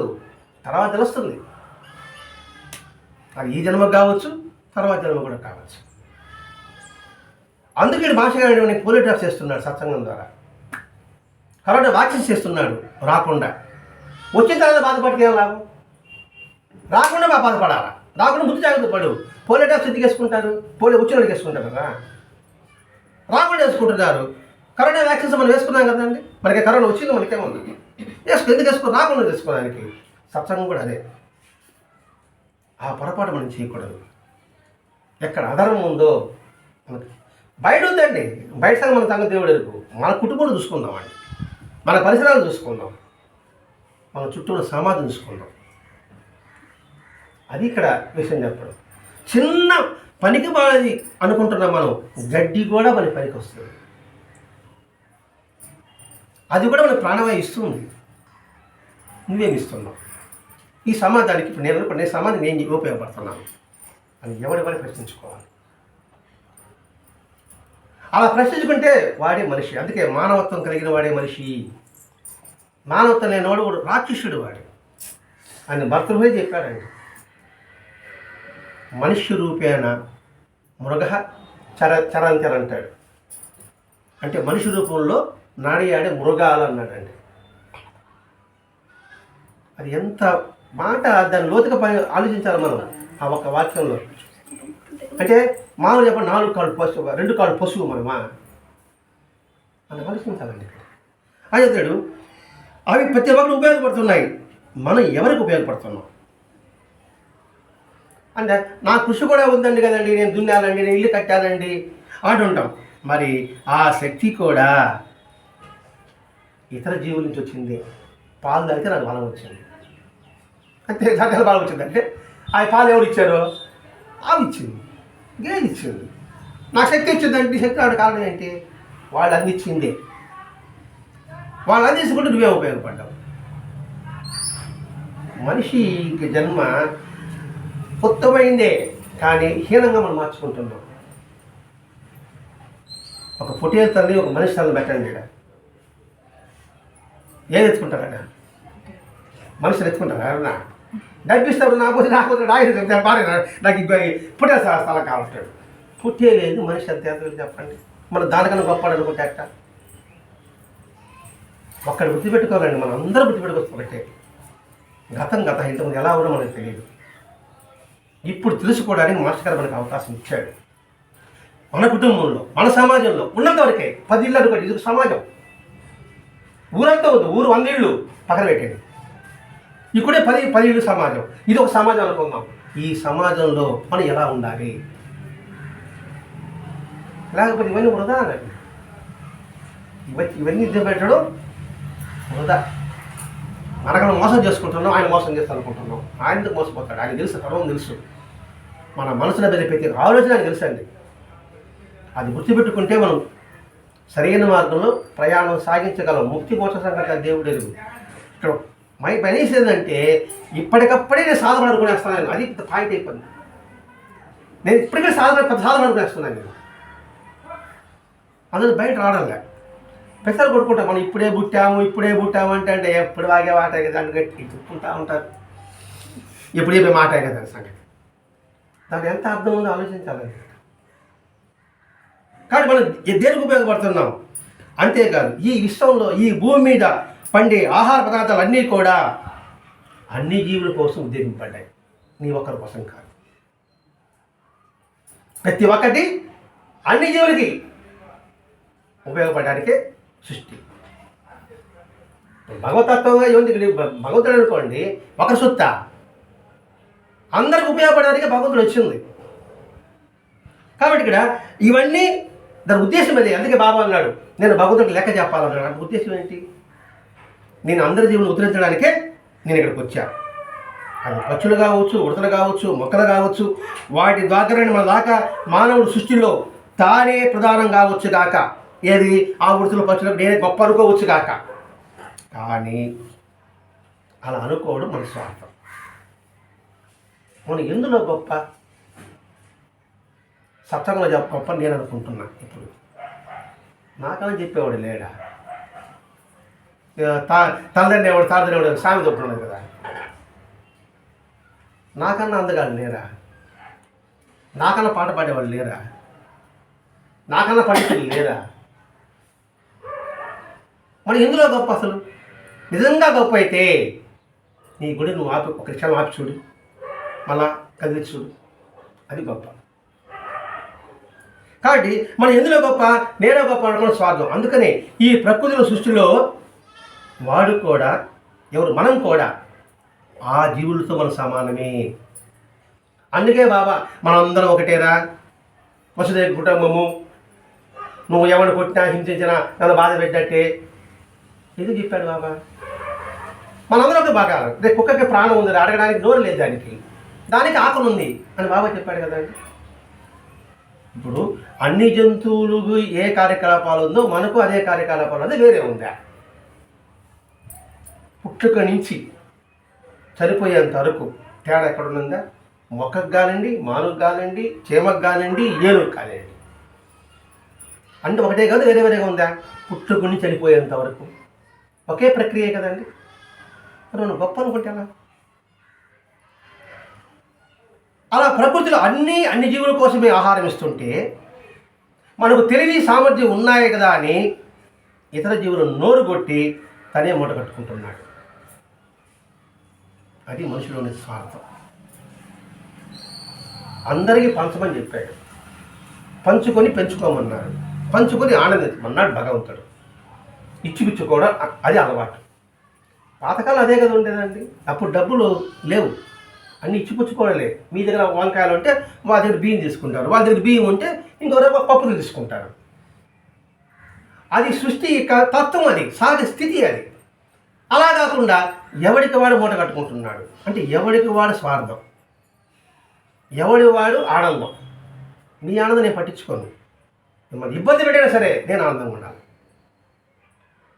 తర్వాత తెలుస్తుంది. అది ఈ జన్మ కావచ్చు, తర్వాత జన్మ కూడా కావచ్చు. అందుకే భాష గారు పోలిటాక్స్ చేస్తున్నాడు సత్సంగం ద్వారా. కాబట్టి వాక్సిన్ చేస్తున్నాడు రాకుండా. వచ్చిన తర్వాత బాధపడితే ఏం లాభం? రాకుండా బాధపడాలా? రాకుండా ముందు జాగ్రత్త పడు. పోలిటాక్స్ ఎందుకు వేసుకుంటారు? వచ్చిన వాళ్ళకి వేసుకుంటారు కదా, రాకుండా వేసుకుంటున్నారు. కరోనా వ్యాక్సిన్స్ మనం వేసుకున్నాం కదండి. మనకి కరోనా వచ్చింది, మనకేముంది? ఎందుకు వేసుకో? రాకుండా వేసుకోవడానికి. సత్సంగం కూడా అదే. ఆ పొరపాటు మనం చేయకూడదు. ఎక్కడ అధర్మం ఉందో మనకి బయట ఉందండి, బయట సంగతి మన సంగతి దేవుడు ఎరుగు. మన కుటుంబాలు చూసుకుందామండి, మన పరిసరాలు చూసుకుందాం, మన చుట్టూ ఉన్న సమాజం చూసుకుందాం. అది ఇక్కడ విషయం చెప్పడం. చిన్న పనికి బాగా అనుకుంటున్నాం మనం, గడ్డి కూడా మన పనికి వస్తుంది. అది కూడా మన ప్రాణవాయు ఇస్తుంది. నువ్వేమి ఇస్తున్నావు ఈ సమాజానికి? ఇప్పుడు నేను సమాజం నేను ఉపయోగపడుతున్నాను అని ఎవరెవరు ప్రశ్నించుకోవాలి. అలా ప్రశ్నించుకుంటే వాడే మనిషి. అందుకే మానవత్వం కలిగిన వాడే మనిషి. మానవత్వం లేనివాడు రాక్షసుడు వాడు అని భర్తృహరి చెప్పాడండి. మనుష్య రూపేణ మృగ చరంచర అంటాడు. అంటే మనిషి రూపంలో నాడియాడే మృగాలు అన్నాడండి. అది ఎంత మాట, దాని లోతుగా ఆలోచించాలి మనం ఆ ఒక్క వాక్యంలో. అంటే మామూలు చెప్పండి, 4 కాళ్ళు పశువు, 2 కాళ్ళు పశువు మనమా అని ఆలోచించాలండి. అని చెప్తాడు అవి ప్రతి ఒక్కరు ఉపయోగపడుతున్నాయి, మనం ఎవరికి ఉపయోగపడుతున్నాం అంటే నా కృషి కూడా ఉందండి కదండి, నేను దున్నాలండి, నేను ఇల్లు కట్టాలండి అంటుంటాం. మరి ఆ శక్తి కూడా ఇతర జీవుల నుంచి వచ్చింది. పాలు తాగితే నాకు బలం వచ్చింది, అంతే. దాని బలం వచ్చింది అంటే ఆ పాలు ఎవరు ఇచ్చారో ఆవు ఇచ్చింది, గేదె ఇచ్చింది. నా శక్తి వచ్చిందంటే శక్తి ఆవిడ కారణం ఏంటి? వాళ్ళు అందించిందే. వాళ్ళు అందించుకుంటే నువ్వే ఉపయోగపడ్డావు. మనిషికి జన్మ ఉత్తమైందే, కానీ హీనంగా మనం మార్చుకుంటున్నాం. ఒక పొట్టేలు తల్లి ఒక మనిషి తల్లి పెట్టండి, ఇక్కడ ఏం ఎత్తుకుంటారా? మనుషులు ఎత్తుకుంటారా? ఎవరన్నా డబ్బిస్తారు, నాకు పుట్టే స్థలం కావట్లేదు. పుట్టే లేదు మనిషి అంత ఎదురు చెప్పండి. మనం దానికన్నా గొప్పడు అనుకుంటే అట్ట ఒక్కడ గుర్తుపెట్టుకోవాలండి. మనం అందరూ గుర్తుపెట్టుకోవచ్చు. గతం ఇంతకుముందు ఎలా ఉన్నా మనకు తెలియదు. ఇప్పుడు తెలుసుకోవడానికి మాస్టర్ గారు మనకు అవకాశం ఇచ్చాడు. మన కుటుంబంలో, మన సమాజంలో ఉన్నంత వరకే 10 ఇళ్ళు అనుకోండి, ఇది ఒక సమాజం. ఊరంతా వద్దు, ఊరు 100 ఇళ్ళు పక్కన పెట్టండి. ఇక్కడే 10 ఇళ్ళు సమాజం. ఇది ఒక సమాజం అనుకుందాం. ఈ సమాజంలో మనం ఎలా ఉండాలి? లేకపోతే ఇవన్నీ వృధా అనండి. ఇవన్నీ ఇద్దరు పెట్టడం వృధా. మనకన్నా మోసం చేసుకుంటున్నాం, ఆయన మోసం చేస్తాను అనుకుంటున్నాం. ఆయనకు మోసపోతాడు, ఆయన తెలుసు, సర్వం తెలుసు. మన మనసులో ప్రతి ఆలోచన ఆయన తెలుసు అండి. అది గుర్తుపెట్టుకుంటే మనం సరైన మార్గంలో ప్రయాణం సాగించగలం. ముక్తి మోక్ష సంగతి దేవుడు ఎరుగు. ఇక్కడ మై పని ఏంటంటే ఇప్పటికప్పుడే నేను సాధన అనుకునేస్తున్నాను. అది పాయింట్ అయిపోయింది. నేను ఇప్పటికే పెద్ద సాధన అనుకునేస్తున్నాను. నేను అందులో బయట రావడంలే. పెసలు కొట్టుకుంటాం మనం. ఇప్పుడే పుట్టాము అంటే ఎప్పుడు వాగే మాట దాన్ని గట్టి చెప్పుకుంటా ఉంటారు. ఎప్పుడు చెప్పే మాట కదా సంగతి. దానికి ఎంత అర్థం ఉందో ఆలోచించాలండి. కానీ మనం దేనికి ఉపయోగపడుతున్నాం? అంతేకాదు, ఈ విశ్వంలో, ఈ భూమి మీద పండే ఆహార పదార్థాలు అన్నీ కూడా అన్ని జీవుల కోసం ఉద్దేశింపబడ్డాయి, నీ ఒక్కరి కోసం కాదు. ప్రతి ఒక్కటి అన్ని జీవులకి ఉపయోగపడడానికే సృష్టి. భగవతత్వంగా ఏముంది? భగవంతుడు అనుకోండి, ఒకరి సొత్త అందరికి ఉపయోగపడడానికి భగవంతుడు వచ్చింది. కాబట్టి ఇక్కడ ఇవన్నీ దాని ఉద్దేశం అది. అందుకే బాబా అన్నాడు, నేను భగవంతుడికి లెక్క చెప్పాలన్నాడు. నాకు ఉద్దేశం ఏంటి? నేను అందరి జీవులను ఉద్ధరించడానికే నేను ఇక్కడికి వచ్చాను. అది పక్షులు కావచ్చు, ఉడతలు కావచ్చు, మొక్కలు కావచ్చు, వాటి ద్వారా మన దాకా మానవుడు సృష్టిలో తానే ప్రధానం కావచ్చు కాక, ఏది ఆ ఉడతలు పక్షులకు నేనే గొప్ప అనుకోవచ్చు కాక. కానీ అలా అనుకోవడం మన స్వార్థం. మనం ఎందులో గొప్ప? సత్సంగంలో గొప్ప నేను అనుకుంటున్నా. ఇప్పుడు నాకన్నా చెప్పేవాడు లేడా? తల్లిదండ్రులు తాతనేవాడు సామి చెప్తున్నాడు కదా. నాకన్నా అందగాడు లేరా? నాకన్నా పాట పాడేవాడు లేరా? నాకన్నా పండితులు లేరా? మనం ఎందులో గొప్ప? అసలు నిజంగా గొప్ప అయితే నీ గుడి నువ్వు ఆపి ఒక క్షణం ఆపి చూడు, మళ్ళా కదిలి చూడు, అది గొప్ప. కాబట్టి మనం ఎందులో గొప్ప? నేనే గొప్ప అనుకున్న స్వార్థం. అందుకనే ఈ ప్రకృతిలో సృష్టిలో వాడు కూడా ఎవరు, మనం కూడా ఆ జీవులతో మనం సమానమే. అందుకే బాబా మనందరం ఒకటేరా, వసుదేవ కుటుంబము, నువ్వు ఎవరిని కొట్టినా హింసించినా నన్ను బాధ పెట్టట్టే ఇది చెప్పాడు బాబా. మనందరం ఒక బాగా రేపు కుక్కకి ప్రాణం ఉంది, అడగడానికి నోరు లేదు, దానికి ఆకలి ఉంది అని బాబా చెప్పాడు కదండి. ఇప్పుడు అన్ని జంతువులకు ఏ కార్యకలాపాలు ఉందో మనకు అదే కార్యకలాపాలు ఉంది, వేరే ఉందా? పుట్టుక నుంచి చనిపోయేంత వరకు తేడా ఎక్కడుందా? మొక్కకు కానివ్వండి, మానుకు కానివ్వండి, చీమకు కానివ్వండి, ఏనుగు కానివ్వండి, అంటే ఒకటే కాదు, వేరే వేరేగా ఉందా? పుట్టుక నుంచి చనిపోయేంత వరకు ఒకే ప్రక్రియ కదండి. మరి మనం గొప్ప అనుకుంటే అలా ప్రకృతిలో అన్ని జీవుల కోసమే ఆహారం ఇస్తుంటే మనకు తెలివి సామర్థ్యం ఉన్నాయే కదా అని ఇతర జీవులను నోరు కొట్టి తనే మూట కట్టుకుంటున్నాడు. అది మనుషులోని స్వార్థం. అందరికీ పంచమని చెప్పాడు, పంచుకొని పెంచుకోమన్నాడు, పంచుకొని ఆనందించమన్నాడు భగవంతుడు. ఇచ్చిపుచ్చుకోవడం అది అలవాటు. పాతకాలం అదే కదా ఉండేదండి. అప్పుడు డబ్బులు లేవు, అన్నీ ఇచ్చిపుచ్చుకోవడలే. మీ దగ్గర వంకాయలు ఉంటే వాళ్ళ దగ్గర బియ్యం తీసుకుంటారు, వాళ్ళ దగ్గర బియ్యం ఉంటే ఇంకో పప్పులు తీసుకుంటారు. అది సృష్టి యొక్క తత్వం, అది సహజ స్థితి. అది అలా కాకుండా ఎవరికి వాడు మూట కట్టుకుంటున్నాడు. అంటే ఎవరికి వాడు స్వార్థం, ఎవడి వాడు ఆనందం. నీ ఆనందం నేను పట్టించుకోను. మిమ్మల్ని ఇబ్బంది పెట్టినా సరే నేను ఆనందంగా ఉండాలి.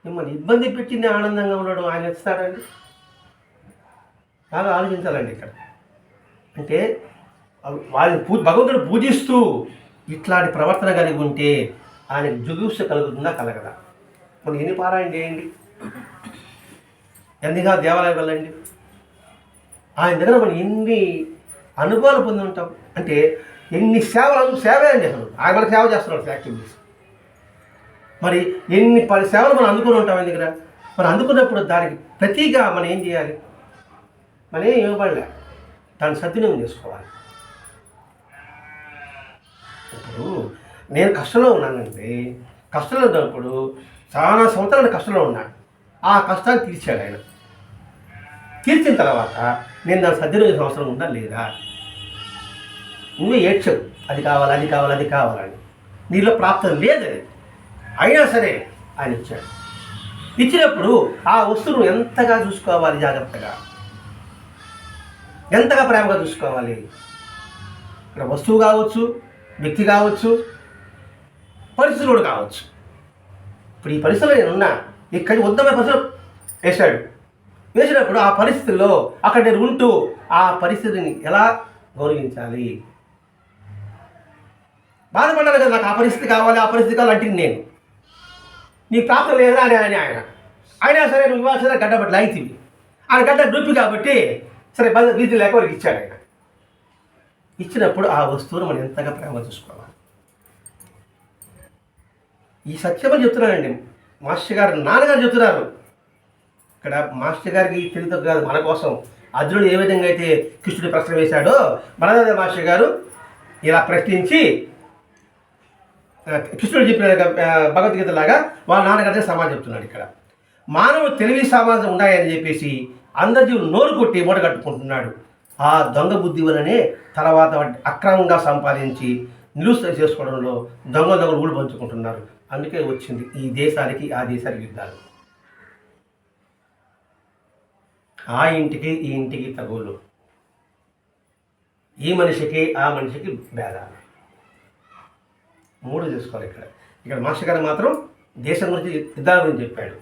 మిమ్మల్ని ఇబ్బంది పెట్టి నేను ఆనందంగా ఉండడం ఆయన ఇస్తాడండి? బాగా ఆలోచించాలండి ఇక్కడ. అంటే వాళ్ళని భగవంతుడు పూజిస్తూ ఇట్లాంటి ప్రవర్తన కలిగి ఉంటే ఆయన జుగుప్స కలుగుతుందా కలగదా? మనం ఎన్ని పారాయణ చేయండి, ఎన్నిగా దేవాలయం వెళ్ళండి, ఆయన దగ్గర మనం ఎన్ని అనుభవాలు పొంది ఉంటాం. అంటే ఎన్ని సేవే అండి. అసలు ఆయన మనకు సేవ చేస్తున్నాడు యాక్టివిటీస్. మరి ఎన్ని 10 సేవలు మనం అందుకుని ఉంటాం ఆయన దగ్గర. మనం అందుకున్నప్పుడు దానికి ప్రతిగా మనం ఏం చేయాలి? మనం ఏం ఇవ్వబడలే, దాన్ని సద్వినియోగం చేసుకోవాలి. ఇప్పుడు నేను కష్టంలో ఉన్నానండి. కష్టంలో ఉన్నప్పుడు చాలా సంవత్సరాలు కష్టంలో ఉన్నాను. ఆ కష్టాన్ని తీర్చాడు ఆయన. తీర్చిన తర్వాత నేను దాన్ని సద్వినియోగం అవసరం ఉందా లేదా? నువ్వే ఏడ్చవు, అది కావాలి, అది కావాలి, అది కావాలని. నీలో ప్రాప్తం లేదని అయినా సరే ఆయన ఇచ్చాడు. ఇచ్చినప్పుడు ఆ వస్తువును ఎంతగా చూసుకోవాలి, జాగ్రత్తగా, ఎంతగా ప్రేమగా చూసుకోవాలి. ఇక్కడ వస్తువు కావచ్చు, వ్యక్తి కావచ్చు, పరిస్థితులు కావచ్చు. ఇప్పుడు ఈ పరిస్థితిలో నేనున్నా, ఇక్కడి ఉత్తమ పరిస్థితులు వేసినప్పుడు ఆ పరిస్థితుల్లో అక్కడ నేను ఉంటూ ఆ పరిస్థితిని ఎలా గౌరవించాలి? బాధపడ్డాను కదా, నాకు ఆ పరిస్థితి కావాలి, ఆ పరిస్థితి కావాలి అంటే నేను నీ ప్రాప్తం లేదా అని అయినా సరే నువ్వు ఇవ్వాల్సిన గడ్డ బట్టి లాగితివి. ఆయన గడ్డ నొప్పి కాబట్టి సరే వీధి లేక వారికి ఇచ్చాడు ఆయన. ఇచ్చినప్పుడు ఆ వస్తువును మనం ఎంతగా ప్రేమ చూసుకోవాలి. ఈ సత్యమని చెప్తున్నానండి. మాస్టర్ గారు నాన్నగారు చెప్తున్నారు. ఇక్కడ మాస్టర్ గారికి తెలియదు కాదు, మన కోసం అర్జునుడు ఏ విధంగా అయితే కృష్ణుడి ప్రశ్న వేశాడో మనదాద మాస్టర్ గారు ఇలా ప్రశ్నించి కృష్ణుడు చెప్పిన భగవద్గీత లాగా వాళ్ళ నాన్నగారి సమాజం చెప్తున్నాడు. ఇక్కడ మానవుడు తెలివి సమాజం ఉన్నాయని చెప్పేసి అందరి జీవులు నోరు కొట్టి మూట కట్టుకుంటున్నాడు. ఆ దొంగ బుద్ధి వలనే తర్వాత అక్రమంగా సంపాదించి నిలుస్తు చేసుకోవడంలో దొంగలు ఊళ్ళు పంచుకుంటున్నారు. అందుకే వచ్చింది ఈ దేశానికి ఆ దేశానికి యుద్ధాలు. ఆ ఇంటికి ఈ ఇంటికి తగులు, ఈ మనిషికి ఆ మనిషికి భేదాలు. 3 చూసుకోవాలి. ఇక్కడ మాస్టర్ గారు మాత్రం దేశం గురించి యుద్ధాల గురించి చెప్పాడు.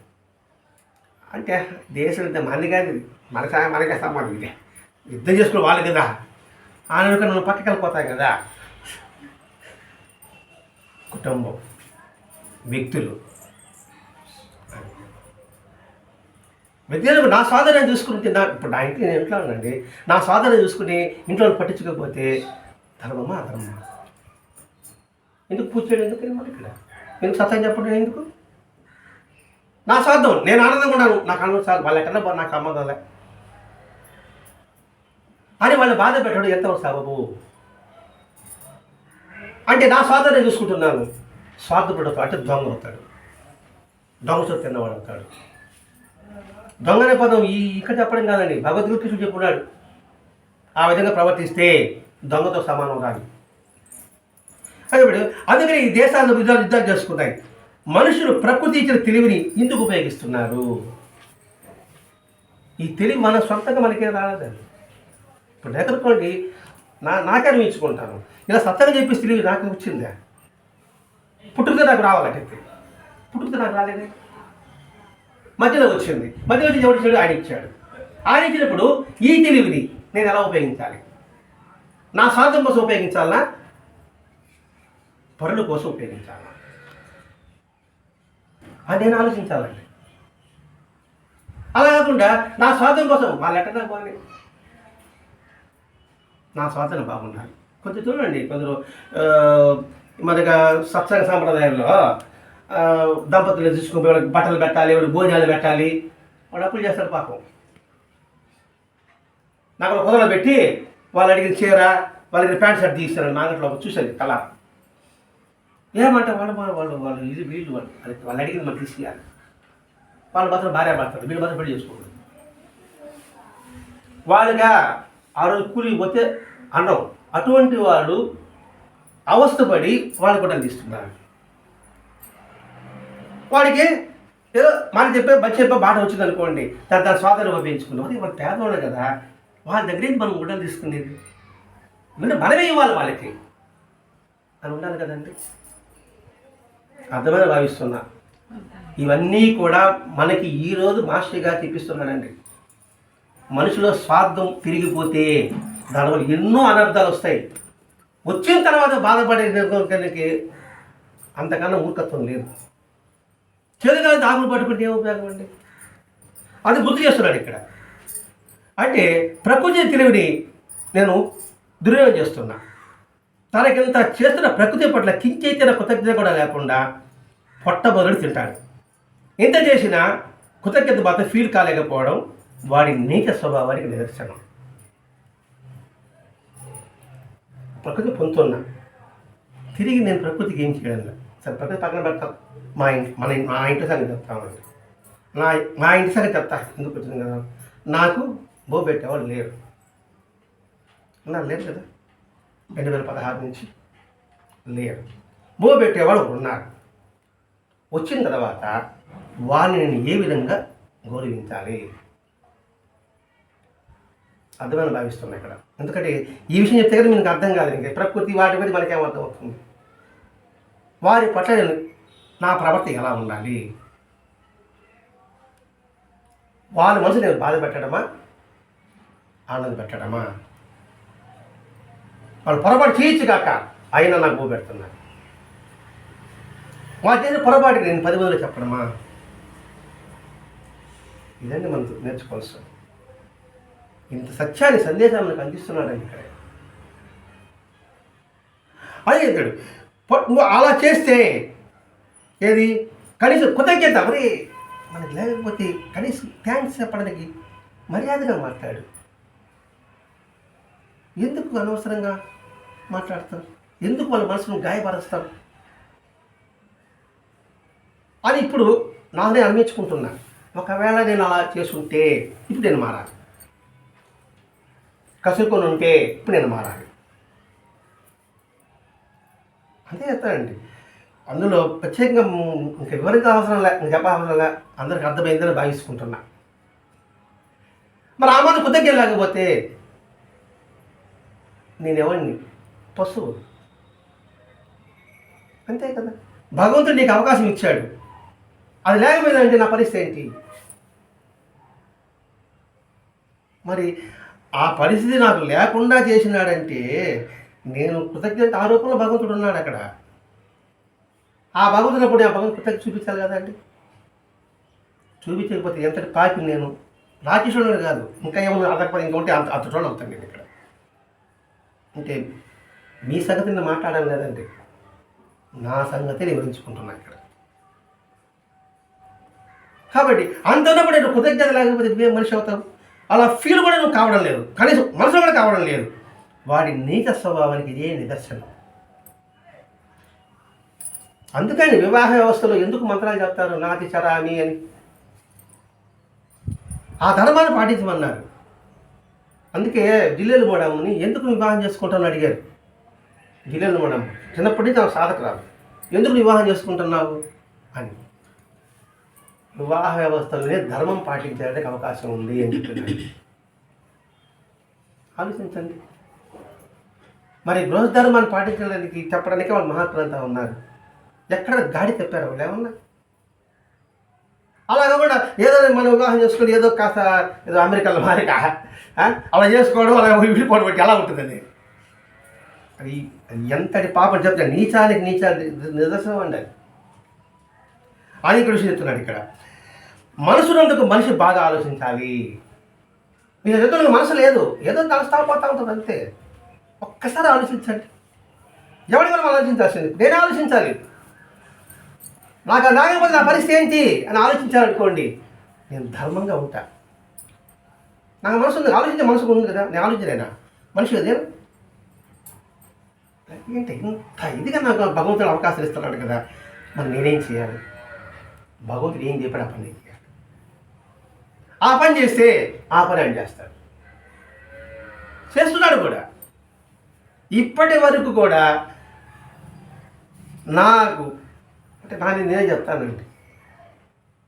అంటే దేశం మంది కాదు, మనకే సమానం. ఇదే యుద్ధం చేసుకుని వాళ్ళు కదా ఆయన నువ్వు పక్కకి వెళ్ళిపోతాయి కదా. కుటుంబం, వ్యక్తులు, వ్యక్తులకు నా సాధన చూసుకుంటే ఇప్పుడు నా ఇంట్లో నేను ఇంట్లో ఉన్నానండి. నా సాధన చూసుకుని ఇంట్లో పట్టించుకోకపోతే ధర్మమా అధర్మమా? ఎందుకు పూజ చేయడం? ఎందుకు ఇక్కడ ఎందుకు సత్యం చెప్పడం? ఎందుకు? నా స్వార్థం, నేను ఆనందంగా ఉన్నాను, నాకు ఆనందం చాలు, వాళ్ళు ఎక్కడ నాకు సంబంధంలే అని వాళ్ళు బాధ పెట్టడం ఎంతవరకు సబబు? అంటే నా స్వార్థాన్ని చూసుకుంటున్నాను. స్వార్థపడతాడు అంటే దొంగ అవుతాడు, దొంగతో తిన్నవాడు అవుతాడు. దొంగనే పదం ఇక్కడ చెప్పడం కాదండి, భగవద్గీత కృష్ణుడు చెప్పున్నాడు. ఆ విధంగా ప్రవర్తిస్తే దొంగతో సమానం రాదు. ఇప్పుడు అందుకని ఈ దేశాల్లో యుద్ధాలు చేసుకుంటాయి. మనుషులు ప్రకృతి ఇచ్చిన తెలివిని ఎందుకు ఉపయోగిస్తున్నారు? ఈ తెలివి మన సొంతంగా మనకేం రాలేదండి. ఇప్పుడు లేకపోతే నాకే అనిపించుకుంటాను, ఇలా సత్తగా చెప్పేసి తెలివి నాకు వచ్చిందా? పుట్టుకతో నాకు రావాలంటే పుట్టుకతో నాకు రాలేదే, మధ్యలో వచ్చింది. మధ్యలో వచ్చి ఎవరి చెడు ఆయన ఇచ్చాడు. ఆయన ఇచ్చినప్పుడు ఈ తెలివిని నేను ఎలా ఉపయోగించాలి? నా స్వార్థం కోసం ఉపయోగించాలనా, పరుల కోసం ఉపయోగించాలా అని నేను ఆలోచించాలండి. అలా కాకుండా నా స్వార్థం కోసం వాళ్ళు ఎట్టడం బాగుంది, నా స్వార్థం బాగుండాలి. కొంచెం చూడండి, కొందరు మనగా సత్సంగ సాంప్రదాయాల్లో దంపతులు తీసుకుని వాళ్ళకి బట్టలు పెట్టాలి, వాళ్ళకి భోజనాలు పెట్టాలి, వాడు అప్పులు చేస్తాడు పాపం. నాకు కుదరలు పెట్టి వాళ్ళు అడిగిన చీర, వాళ్ళకి ప్యాంట్ షర్ట్ తీస్తారు. నాగట్లో చూసేది కళ ఏమంటే వాళ్ళు ఇది వీళ్ళు వాళ్ళు అడిగింది మనం తీసుకెళ్ళాలి. వాళ్ళు మాత్రం భార్య పడతారు, వీళ్ళు మాత్రం పెళ్లి చేసుకోకూడదు. వాళ్ళుగా ఆ రోజు కూలి పోతే అన్నం, అటువంటి వాళ్ళు అవస్థపడి వాళ్ళు కూడా తీస్తున్నారు. వాడికి ఏదో మాట చెప్పే చెప్పే బాట వచ్చింది అనుకోండి, దాని స్వాతంత్రం ఉపయోగించుకున్నాం. అది వాళ్ళు పేదవాళ్ళు కదా, వాళ్ళ దగ్గర నుంచి మనం గుడ్డలు తీసుకునేది మనమే ఇవ్వాలి వాళ్ళకి అని ఉండాలి కదండి. అర్థమైన భావిస్తున్నా. ఇవన్నీ కూడా మనకి ఈరోజు మాస్టర్ గారు తెప్పిస్తున్నాడండి. మనిషిలో స్వార్థం తిరిగిపోతే దానివల్ల ఎన్నో అనర్థాలు వస్తాయి. వచ్చిన తర్వాత బాధపడే నిర్ణయానికి అంతకన్నా మూర్ఖత్వం లేదు. చేదుగా దాగులు పట్టుకుంటే ఏం ఉపయోగం అండి? అది గుర్తు చేస్తున్నాడు ఇక్కడ. అంటే ప్రకృతి తెలివిని నేను దుర్వినియోగం చేస్తున్నా. తనకింత చేస్తున్న ప్రకృతి పట్ల కించైతే కృతజ్ఞత కూడా లేకుండా పొట్టబొదలు తింటాడు. ఎంత చేసినా కృతజ్ఞత మాత్రం ఫీల్ కాలేకపోవడం వాడి నీచ స్వభావానికి నిదర్శనం. ప్రకృతి పొందుతున్నా, తిరిగి నేను ప్రకృతికి ఏం చేయగలను? సరే, ప్రకృతి పక్కన పెడతాం. మా ఇంటి సంగతి చెప్తామండి. మా ఇంటి సంగతి చెప్తా. ఎందుకు వచ్చింది కదా, నాకు బో పెట్టేవాళ్ళు లేరు. లేరు కదా, 2016 నుంచి లేరు. బో పెట్టేవాళ్ళు ఉన్నారు. వచ్చిన తర్వాత వాళ్ళని నేను ఏ విధంగా గౌరవించాలి అర్థమని భావిస్తున్నాను ఇక్కడ. ఎందుకంటే ఈ విషయం చెప్తే కదా మీకు అర్థం కాదు. ఇంకా ప్రకృతి వాటి మీద మనకేం అర్థం అవుతుంది? వారి పట్ల నా ప్రవర్తి ఎలా ఉండాలి? వాళ్ళ మనసు నేను బాధ పెట్టడమా, ఆనంద పెట్టడమా? వాళ్ళు పొరపాటు చేయొచ్చు కాక అయినా నాకు బో పెడుతున్నారు. వాళ్ళు చేసిన పొరపాటుకి నేను 10 మందిలో చెప్పడమా? ఇదండి మనం నేర్చుకోవాల్సింది. ఇంత సత్యాన్ని సందేశాన్ని మనకు అందిస్తున్నాడని ఇక్కడ. అదే ఇద్దడు నువ్వు అలా చేస్తే ఏది కనీసం కృతజ్ఞత మరి మనకి లేకపోతే కనీసం థ్యాంక్స్ చెప్పడానికి మర్యాదగా మాట్లాడు. ఎందుకు అనవసరంగా మాట్లాడతారు? ఎందుకు వాళ్ళ మనసును గాయపరుస్తారు అని ఇప్పుడు నానే అనిపించుకుంటున్నా. ఒకవేళ నేను అలా చేసుంటే ఇప్పుడు నేను మారాలి, కసురుకొని ఉంటే ఇప్పుడు నేను మారాలి. అంతే చెప్తానండి. అందులో ప్రత్యేకంగా ఇంకా వివరించ అవసరం లే, ఇంకా చెప్పవసరం లే, అందరికి అర్థమైందని భావించుకుంటున్నా. మరి ఆ మంది కృతజ్ఞత లేకపోతే నేనెవరిని? పశువు. అంతే కదా. భగవంతుడు నీకు అవకాశం ఇచ్చాడు, అది లేకపోయిందంటే నా పరిస్థితి ఏంటి? మరి ఆ పరిస్థితి నాకు లేకుండా చేసినాడంటే నేను కృతజ్ఞత ఆరోపణలో భగవంతుడు ఉన్నాడు అక్కడ. ఆ భగవంతుడప్పుడు ఆ భగవంతుడు కృతజ్ఞత చూపించాలి కదండి. చూపించకపోతే ఎంతటి పాపి నేను, రాక్షసుడు కాదు, ఇంకా ఏమన్నా అదకపోతే ఇంకా ఉంటే అంత చూడండి అవుతాను నేను ఇక్కడ. అంటే మీ సంగతి నేను మాట్లాడాలి లేదండి, నా సంగతి వివరించుకుంటున్నా ఇక్కడ. కాబట్టి అంత ఉన్నప్పుడు నేను కృతజ్ఞత లేకపోతే నువ్వేం మనిషి అవుతావు? అలా ఫీల్ కూడా నువ్వు కావడం లేదు, కనీసం మనసులో కూడా కావడం లేదు. వాడి నీచ స్వభావానికి ఇదే నిదర్శనం. అందుకని వివాహ వ్యవస్థలో ఎందుకు మంత్రాలు చెప్తారు నాతి చరామి అని? ఆ ధర్మాన్ని పాటించమన్నారు. అందుకే జిల్లేలు మోడమ్మని ఎందుకు వివాహం చేసుకుంటామని అడిగారు. జిల్లేలు మోడమ్మ చిన్నప్పటి నుంచి ఆమె సాధకురాలు, ఎందుకు వివాహం చేసుకుంటున్నావు అని. వివాహ వ్యవస్థలోనే ధర్మం పాటించడానికి అవకాశం ఉంది అని చెప్తున్నాడు. ఆలోచించండి. మరి గృహధర్మాన్ని పాటించడానికి చెప్పడానికి వాళ్ళు మహాత్ములంతా ఉన్నారు. ఎక్కడ గాడి చెప్పారు వాళ్ళు ఏమన్నా? అలా కాకుండా ఏదో మనం వివాహం చేసుకుని ఏదో కాస్త ఏదో అమెరికాలో మారిక అలా చేసుకోవడం, అలా విడిపోవడం బట్టి ఎలా ఉంటుంది అది? అది ఎంతటి పాపం చెప్తే నీచానికి నిదర్శనం అండి అది. అని ఇక్కడ విషయం చెప్తున్నాడు. ఇక్కడ మనసునందుకు మనిషి బాగా ఆలోచించాలి. మీరు ఎదుగుతున్న మనసు లేదు, ఏదో తలస్తాపోతూ ఉంటుంది అంతే. ఒక్కసారి ఆలోచించండి. ఎవరి మనం ఆలోచించాల్సింది? నేనే ఆలోచించాలి. నాకు లేకపోతే నా పరిస్థితి ఏంటి అని ఆలోచించాలనుకోండి, నేను ధర్మంగా ఉంటా. నాకు మనసు ఉంది, ఆలోచించే మనసు ఉంది కదా, నేను ఆలోచించలేనా? మనిషి అదే ఏంటి ఇంత ఇదిగా నాకు భగవంతుడు అవకాశం ఇస్తున్నాడు కదా, మరి నేనేం చేయాలి? భగవంతుడు ఏం చెప్పాడు ఆ పని చేయాలి. ఆ పని చేస్తే ఆ పని ఆయన చేస్తాడు, చేస్తున్నాడు కూడా. ఇప్పటి వరకు కూడా నాకు అంటే నాది నేనే చెప్తానండి,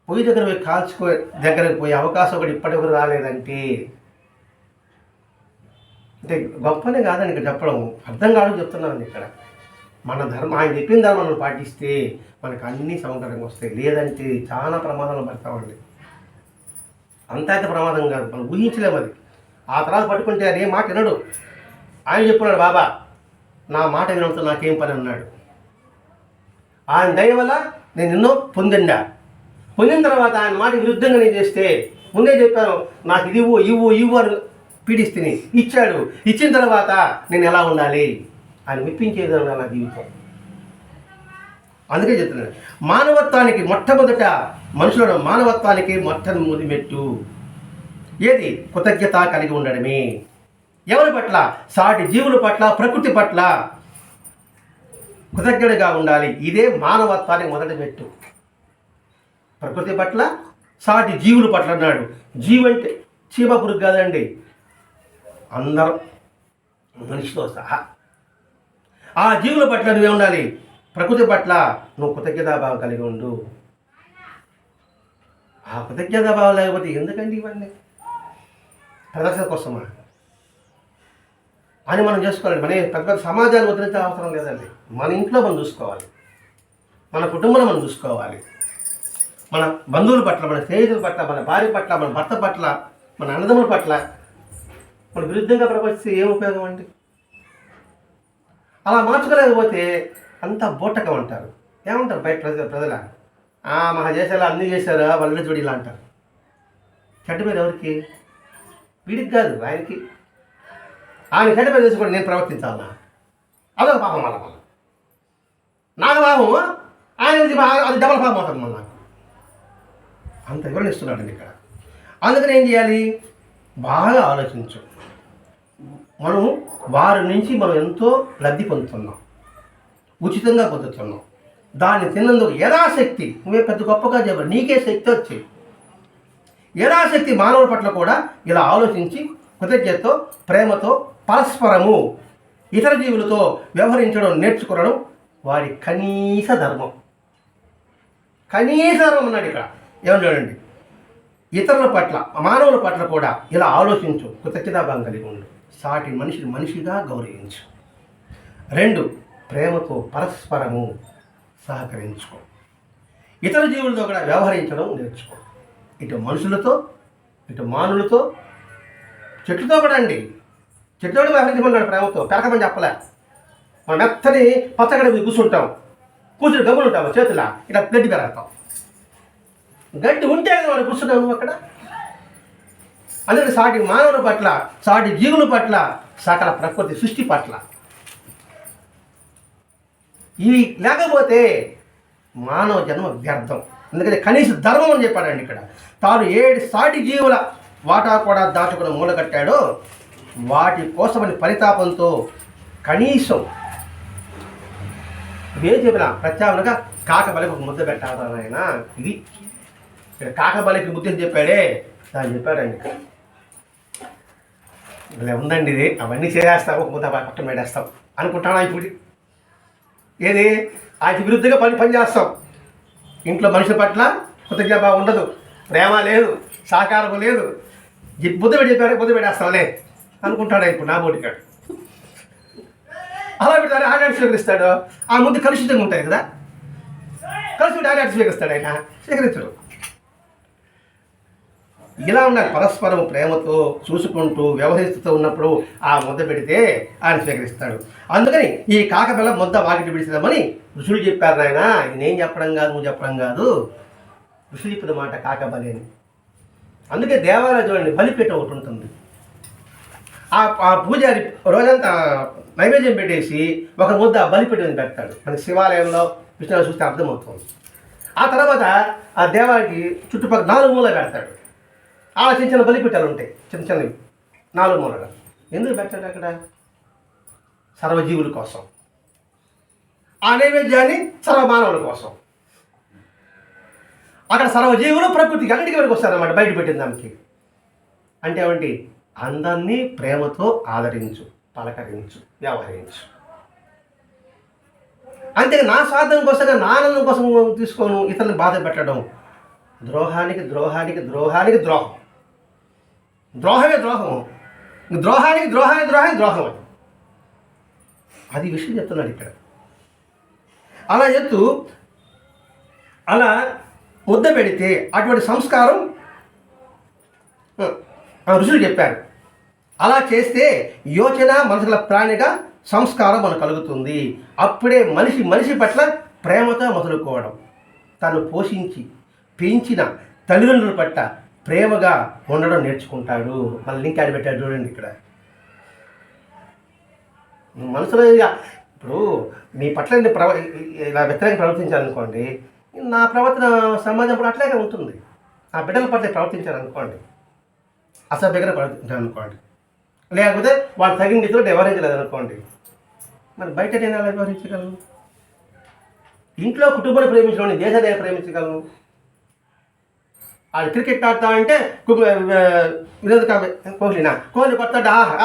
పొయ్యి దగ్గర పోయి కాల్చుకో దగ్గరకు పోయే అవకాశం కూడా ఇప్పటి వరకు రాలేదంటే అంటే గొప్పనే కాదని ఇక్కడ చెప్పడం, అర్థం కాదని చెప్తున్నాను. ఇక్కడ మన ధర్మం, ఆయన చెప్పిన ధర్మాలను పాటిస్తే మనకు అన్నీ సమగ్రంగా వస్తాయి. లేదంటే చాలా ప్రమాదంలో పడతామండి. అంతైతే ప్రమాదం కాదు, మనం ఊహించలేము అది. ఆ తర్వాత పట్టుకుంటే అదే మాట వినడు. ఆయన చెప్పున్నాడు, బాబా నా మాట వినడంతో నాకేం పని అన్నాడు. ఆయన దయ వల్ల నేను ఎన్నో పొందిన తర్వాత ఆయన మాట విరుద్ధంగా నేను చేస్తే, ముందే చెప్పాను నాకు ఇది ఇవ్వు అని పీడిస్తే ఇచ్చాడు. ఇచ్చిన తర్వాత నేను ఎలా ఉండాలి ఆయన మెప్పించేది నా జీవితం. అందుకే చెప్తున్నాడు, మానవత్వానికి మొట్టమొదట మనుషుల మానవత్వానికి మొట్టమొదటి మెట్టు ఏది? కృతజ్ఞత కలిగి ఉండడమే. ఎవరి పట్ల? సాటి జీవుల పట్ల, ప్రకృతి పట్ల కృతజ్ఞతగా ఉండాలి. ఇదే మానవత్వానికి మొదటి మెట్టు. ప్రకృతి పట్ల, సాటి జీవుల పట్ల అన్నాడు. జీవంటే చీమ పురుగు కాదండి, అందరం మనిషితో సహా. ఆ జీవుల పట్ల నువ్వే ఉండాలి. ప్రకృతి పట్ల నువ్వు కృతజ్ఞతాభావం కలిగి ఉండు. ఆ కృతజ్ఞతాభావం లేకపోతే ఎందుకండి ఇవన్నీ? ప్రదర్శన కోసమా అని మనం చేసుకోవాలి. మన పెద్ద పెద్ద సమాజాన్ని వదిలించే అవసరం లేదండి. మన ఇంట్లో మనం చూసుకోవాలి, మన కుటుంబంలో మనం చూసుకోవాలి. మన బంధువుల పట్ల, మన స్నేహితుల పట్ల, మన భార్య పట్ల, మన భర్త పట్ల, మన అన్నదమ్ముల పట్ల మన విరుద్ధంగా ప్రవర్తిస్తే ఏం ఉపయోగం అండి? అలా మార్చుకోలేకపోతే అంతా బోటకం అంటారు. ఏమంటారు బయట ప్రజల మహా చేసేలా అన్నీ చేశారు వాళ్ళు చూడి ఇలా అంటారు. చెడ్డ మీద ఎవరికి? వీడికి కాదు, ఆయనకి. ఆయన చెడ్డ మీద చేసి కూడా నేను ప్రవర్తించాలా? అదొక పాపం. మళ్ళా నాకు పాపము, ఆయన అది డబల్ పాపం అవుతుంది మళ్ళీ నాకు. అంత వివరణ ఇస్తున్నాడండి ఇక్కడ. అందుకని ఏం చేయాలి? బాగా ఆలోచించు. మనం వారి నుంచి మనం ఎంతో లబ్ధి పొందుతున్నాం, ఉచితంగా పొందుతున్నాం. దాన్ని తిన్నందుకు యథాశక్తి, నువ్వే పెద్ద గొప్పగా చెప్పాలి, నీకే శక్తి వచ్చి యథాశక్తి మానవుల పట్ల కూడా ఇలా ఆలోచించి కృతజ్ఞతతో, ప్రేమతో, పరస్పరము ఇతర జీవులతో వ్యవహరించడం నేర్చుకోవడం వారి కనీస ధర్మం. కనీస ధర్మం అన్నాడు ఇక్కడ. ఏమని చూడండి, ఇతరుల పట్ల, మానవుల పట్ల కూడా ఇలా ఆలోచించు, కృతజ్ఞతాభావం కలిగి ఉండు, సాటి మనిషిని మనిషిగా గౌరవించు. 2, ప్రేమతో పరస్పరము సహకరించుకో. ఇతర జీవులతో కూడా వ్యవహరించడం నేర్చుకో. ఇటు మనుషులతో, ఇటు మానవులతో, చెట్లతో కూడా అండి. చెట్లతో వ్యవహరించమన్నాడు ప్రేమతో. పెరకమని చెప్పలే. మనం మెత్తని పచ్చగడ కూర్చుంటాం, కూర్చుని గమ్ములు ఉంటాము, చేతుల ఇట్లా గడ్డి పెరగతాం. గడ్డి ఉంటే మనం కూర్చుంటాం నువ్వు అక్కడ. అందుకే సాటి మానవుల పట్ల, సాటి జీవుల పట్ల, సకల ప్రకృతి సృష్టి పట్ల ఇవి లేకపోతే మానవ జన్మ వ్యర్థం. ఎందుకంటే కనీస ధర్మం అని చెప్పాడండి ఇక్కడ. తాను 7 సాటి జీవుల వాటా కూడా దాచుకుని మూలగట్టాడో వాటి కోసమని పరితాపంతో కనీసం ఇవే చెప్పిన ప్రత్యామ్నాయంగా కాకబలికి ఒక ముద్ద పెట్టాలి ఆయన. ఇది ఇక్కడ కాకబలికి ముద్ద చెప్పాడే దాన్ని చెప్పాడండి. ఇలా ఉందండి ఇది, అవన్నీ చేసేస్తావు, ఒక ముద్ద పక్కన పెట్టేస్తాం అనుకుంటాను. ఇప్పుడు ఏది వాటి విరుద్ధంగా పని చేస్తాం. ఇంట్లో మనుషుల పట్ల కృతజ్ఞత ఉండదు, ప్రేమ లేదు, సహకారం లేదు. బుద్ధ పెట్టి చెప్పారు, బుద్ధ పెట్టేస్తాంలే అనుకుంటాడు ఇప్పుడు నా బోటికాడు. అలా పెడతారు, ఆడాడు స్వీకరిస్తాడు. ఆ ముందు కలుషితంగా ఉంటాయి కదా, కలిసి ఆడాడు స్వీకరిస్తాడు, ఆయన స్వీకరించడు. ఇలా ఉండాలి, పరస్పరం ప్రేమతో చూసుకుంటూ వ్యవహరిస్తూ ఉన్నప్పుడు ఆ ముద్ద పెడితే ఆయన స్వీకరిస్తాడు. అందుకని ఈ కాకపిల్ల ముద్ద వాకిటి పిడిచిదామని ఋషులు చెప్పారు. నాయన ఇది నేను చెప్పడం కాదు, నువ్వు చెప్పడం కాదు, ఋషులు చెప్పిన మాట కాకబలి అని. అందుకే దేవాలయం చూడండి, బలిపీఠ ఒకటి ఉంటుంది. ఆ పూజారి రోజంతా నైవేద్యం పెట్టేసి ఒక ముద్ద బలిపీఠం పెడతాడు. మన శివాలయంలో విషయాలు చూస్తే అర్థమవుతుంది. ఆ తర్వాత ఆ దేవాలయానికి చుట్టుపక్కల 4 మూల పెడతాడు. ఆ చిన్న చిన్న బలిపీఠాలు ఉంటాయి, చిన్న చిన్నవి 4 మూలలు. ఎందుకు పెట్టాడు అక్కడ? సర్వజీవుల కోసం. ఆ నైవేద్యాన్ని సర్వమానవుల కోసం. అక్కడ సర్వజీవులు ప్రకృతికి అన్నిటికీ వరకు వస్తారన్నమాట బయట పెట్టిన దానికి. అంటే ఏమంటే అందరినీ ప్రేమతో ఆదరించు, పలకరించు, వ్యవహరించు. అంతే. నా స్వార్థం కోసం, నా ఆనందం కోసం తీసుకోను ఇతరులను బాధ పెట్టడం ద్రోహానికి ద్రోహానికి ద్రోహానికి ద్రోహం. ద్రోహమే ద్రోహము. ద్రోహానికి ద్రోహానికి ద్రోహానికి ద్రోహం. అది విషయం చెప్తున్నాడు ఇక్కడ. అలా చెప్తూ అలా ముద్ద పెడితే అటువంటి సంస్కారం ఋషులు చెప్పారు. అలా చేస్తే యోచన మనసుల ప్రాణిగా సంస్కారం మనకు కలుగుతుంది. అప్పుడే మనిషి పట్ల ప్రేమతో మొదలుకోవడం, తను పోషించి పెంచిన తల్లిదండ్రుల పట్ల ప్రేమగా ఉండడం నేర్చుకుంటాడు. మళ్ళీ లింక్ యాడ్ పెట్టాడు చూడండి ఇక్కడ. మనసులో ఇప్పుడు మీ పట్ల ఇలా వ్యతిరేకంగా ప్రవర్తించాలనుకోండి, నా ప్రవర్తన సమాజం కూడా అట్లాగే ఉంటుంది. నా బిడ్డల పట్ల ప్రవర్తించాలనుకోండి, అసభ్యంగా ప్రవర్తించాలనుకోండి, లేకపోతే వాళ్ళు తగిన రీతిలో వ్యవహరించలేదనుకోండి, మరి బయట నేను ఎలా వ్యవహరించగలను? ఇంట్లో కుటుంబాన్ని ప్రేమించడం దేశాన్ని ప్రేమించగలను? అది క్రికెట్ ఆడతా అంటే వినోద్ కోహ్లీ కొత్త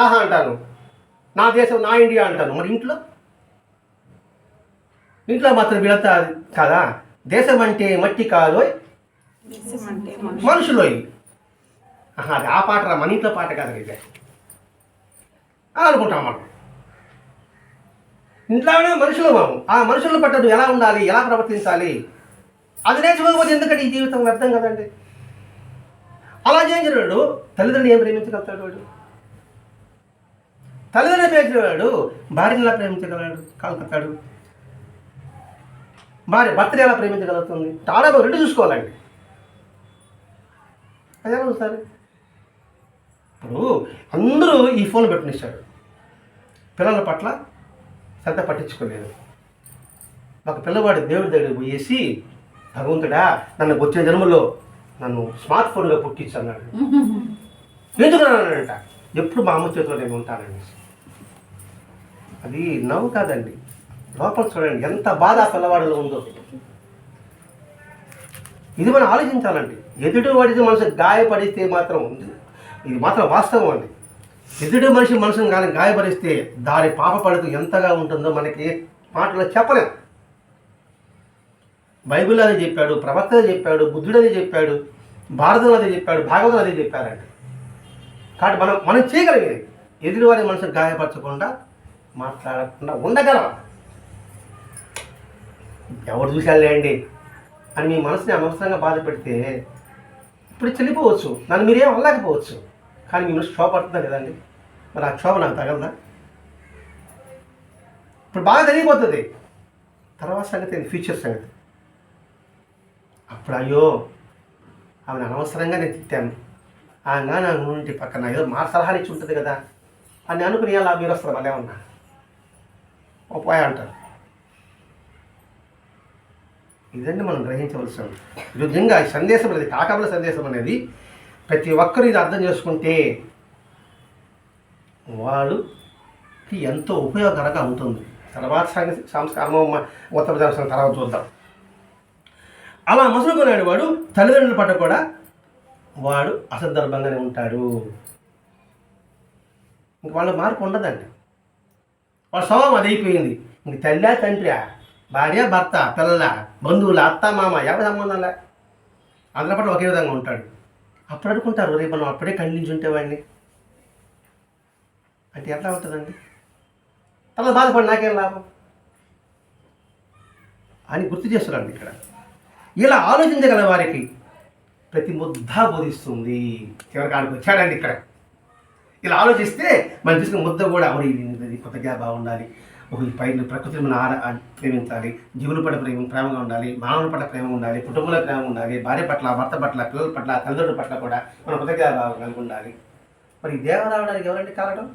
ఆహా అంటాను, నా దేశం నా ఇండియా అంటాను. మరి ఇంట్లో మాత్రం వీళ్ళంతా కదా. దేశం అంటే మట్టి కాదు, మనుషులు. అది ఆ పాట రా, మన ఇంట్లో పాట కాదు ఇదే అనుకుంటాం మనం. ఇంట్లోనే మనుషులు మనం. ఆ మనుషులను పట్ల ఎలా ఉండాలి, ఎలా ప్రవర్తించాలి, అది నేర్చుకోకపోతే ఎందుకంటే ఈ జీవితం వ్యర్థం కదండి. అలా చేయించినాడు తల్లిదండ్రులు ఏం ప్రేమించగలుగుతాడు? వాడు తల్లిదండ్రులు ప్రేమించేవాడు భార్యను ఎలా ప్రేమించగలడు? కాలుతాడు. భార్య భర్తను ఎలా ప్రేమించగలుగుతుంది? తాడా 2 చూసుకోవాలండి. అదే చూస్తారు. ఇప్పుడు అందరూ ఈ ఫోన్ పెట్టినిస్తాడు, పిల్లల పట్ల శ్రద్ధ పట్టించుకోలేదు. ఒక పిల్లవాడు దేవుడి దగ్గర పోయేసి, భగవంతుడా నన్ను వచ్చే జన్మలో నన్ను స్మార్ట్ ఫోన్గా పుట్టించు అన్నాడు. ఎందుకు అన్నాడంట? ఎప్పుడు మా అమ్మ చేతిలో నేను ఉంటానండి. అది నవ్వు కాదండి, లోపల చూడండి ఎంత బాధ ఆ పిల్లవాడిలో ఉందో. ఇది మనం ఆలోచించాలండి. ఎదుటి వాడికి మనసు గాయపడిస్తే మాత్రం, ఇది మాత్రం వాస్తవం అండి. ఎదుటి మనిషి మనసును కానీ గాయపరిస్తే దాని పాప పడుతూ ఎంతగా ఉంటుందో మనకి మాటలో చెప్పలేం. బైబిల్ అదే చెప్పాడు, ప్రవక్త అదే చెప్పాడు, బుద్ధుడు అదే చెప్పాడు, భారతం అదే చెప్పాడు, భాగవతం అదే చెప్పారండి. కాబట్టి మనం చేయగలిగేది ఎదుటివారి మనసును గాయపరచకుండా, మాట్లాడకుండా ఉండగలం. ఎవరు చూశాలేండి అని మీ మనసుని అనవసరంగా బాధ పెడితే ఇప్పుడు చెల్లిపోవచ్చు, నన్ను మీరేం అనలేకపోవచ్చు, కానీ మీ మనసు క్షోభ పడుతుంది కదండి. మరి ఆ క్షోభ నాకు తగలదా? ఇప్పుడు బాగా జరిగిపోతుంది, తర్వాత సంగతి ఫ్యూచర్ సంగతి. అప్పుడు అయ్యో ఆమెను అనవసరంగా నేను తిట్టాను, ఆమె నా నుండి పక్కన ఏదో మా సలహా ఇచ్చి ఉంటుంది కదా అని అనుకుని అలా మీరు వస్తారు మళ్ళీ ఏమన్నా ఉపాయం అంటారు. ఇదండి మనం గ్రహించవలసిన నిజంగా ఈ సందేశం అనేది, కాకబల సందేశం అనేది ప్రతి ఒక్కరు ఇది అర్థం చేసుకుంటే వాళ్ళకి ఎంతో ఉపయోగకరంగా ఉంటుంది. తర్వాత సంస్కారం మొత్తం తర్వాత చూద్దాం. అలా మసులుకున్నాడు వాడు తల్లిదండ్రుల పట్ల కూడా వాడు అసందర్భంగానే ఉంటాడు. ఇంక వాళ్ళ మార్పు ఉండదండి. వాళ్ళ స్వభావం అది అయిపోయింది. ఇంక తల్లి తండ్రి, భార్య భర్త, పిల్లల, బంధువుల, అత్త మామ, ఎవరి సంబంధంలే, అందరి పట్ల ఒకే విధంగా ఉంటాడు. అప్పుడు అనుకుంటారు, రేపు మనం అప్పుడే ఖండించి ఉంటే వాడిని అంటే ఎట్లా ఉంటుందండి? తర్వాత బాధపడి నాకేం లాభం అని గుర్తు చేస్తున్నాడు ఇక్కడ. ఇలా ఆలోచించగల వారికి ప్రతి ముద్ద బోధిస్తుంది. చివరికి ఆయనకు వచ్చాడండి ఇక్కడ. ఇలా ఆలోచిస్తే మనం చూసుకున్న ముద్ద కూడా ఇది కొత్తగా బాగుండాలి, ఈ పైన ప్రకృతిని మనం ప్రేమించాలి, జీవుల పట్ల ప్రేమగా ఉండాలి, మానవుల పట్ల ప్రేమ ఉండాలి, కుటుంబంలో ప్రేమ ఉండాలి, భార్య పట్ల, భర్త పట్ల, పిల్లల పట్ల, తల్లిదండ్రుల పట్ల కూడా మనం కొత్తగా కలిగి ఉండాలి. మరి దేవ రావడానికి ఎవరండి కారణం?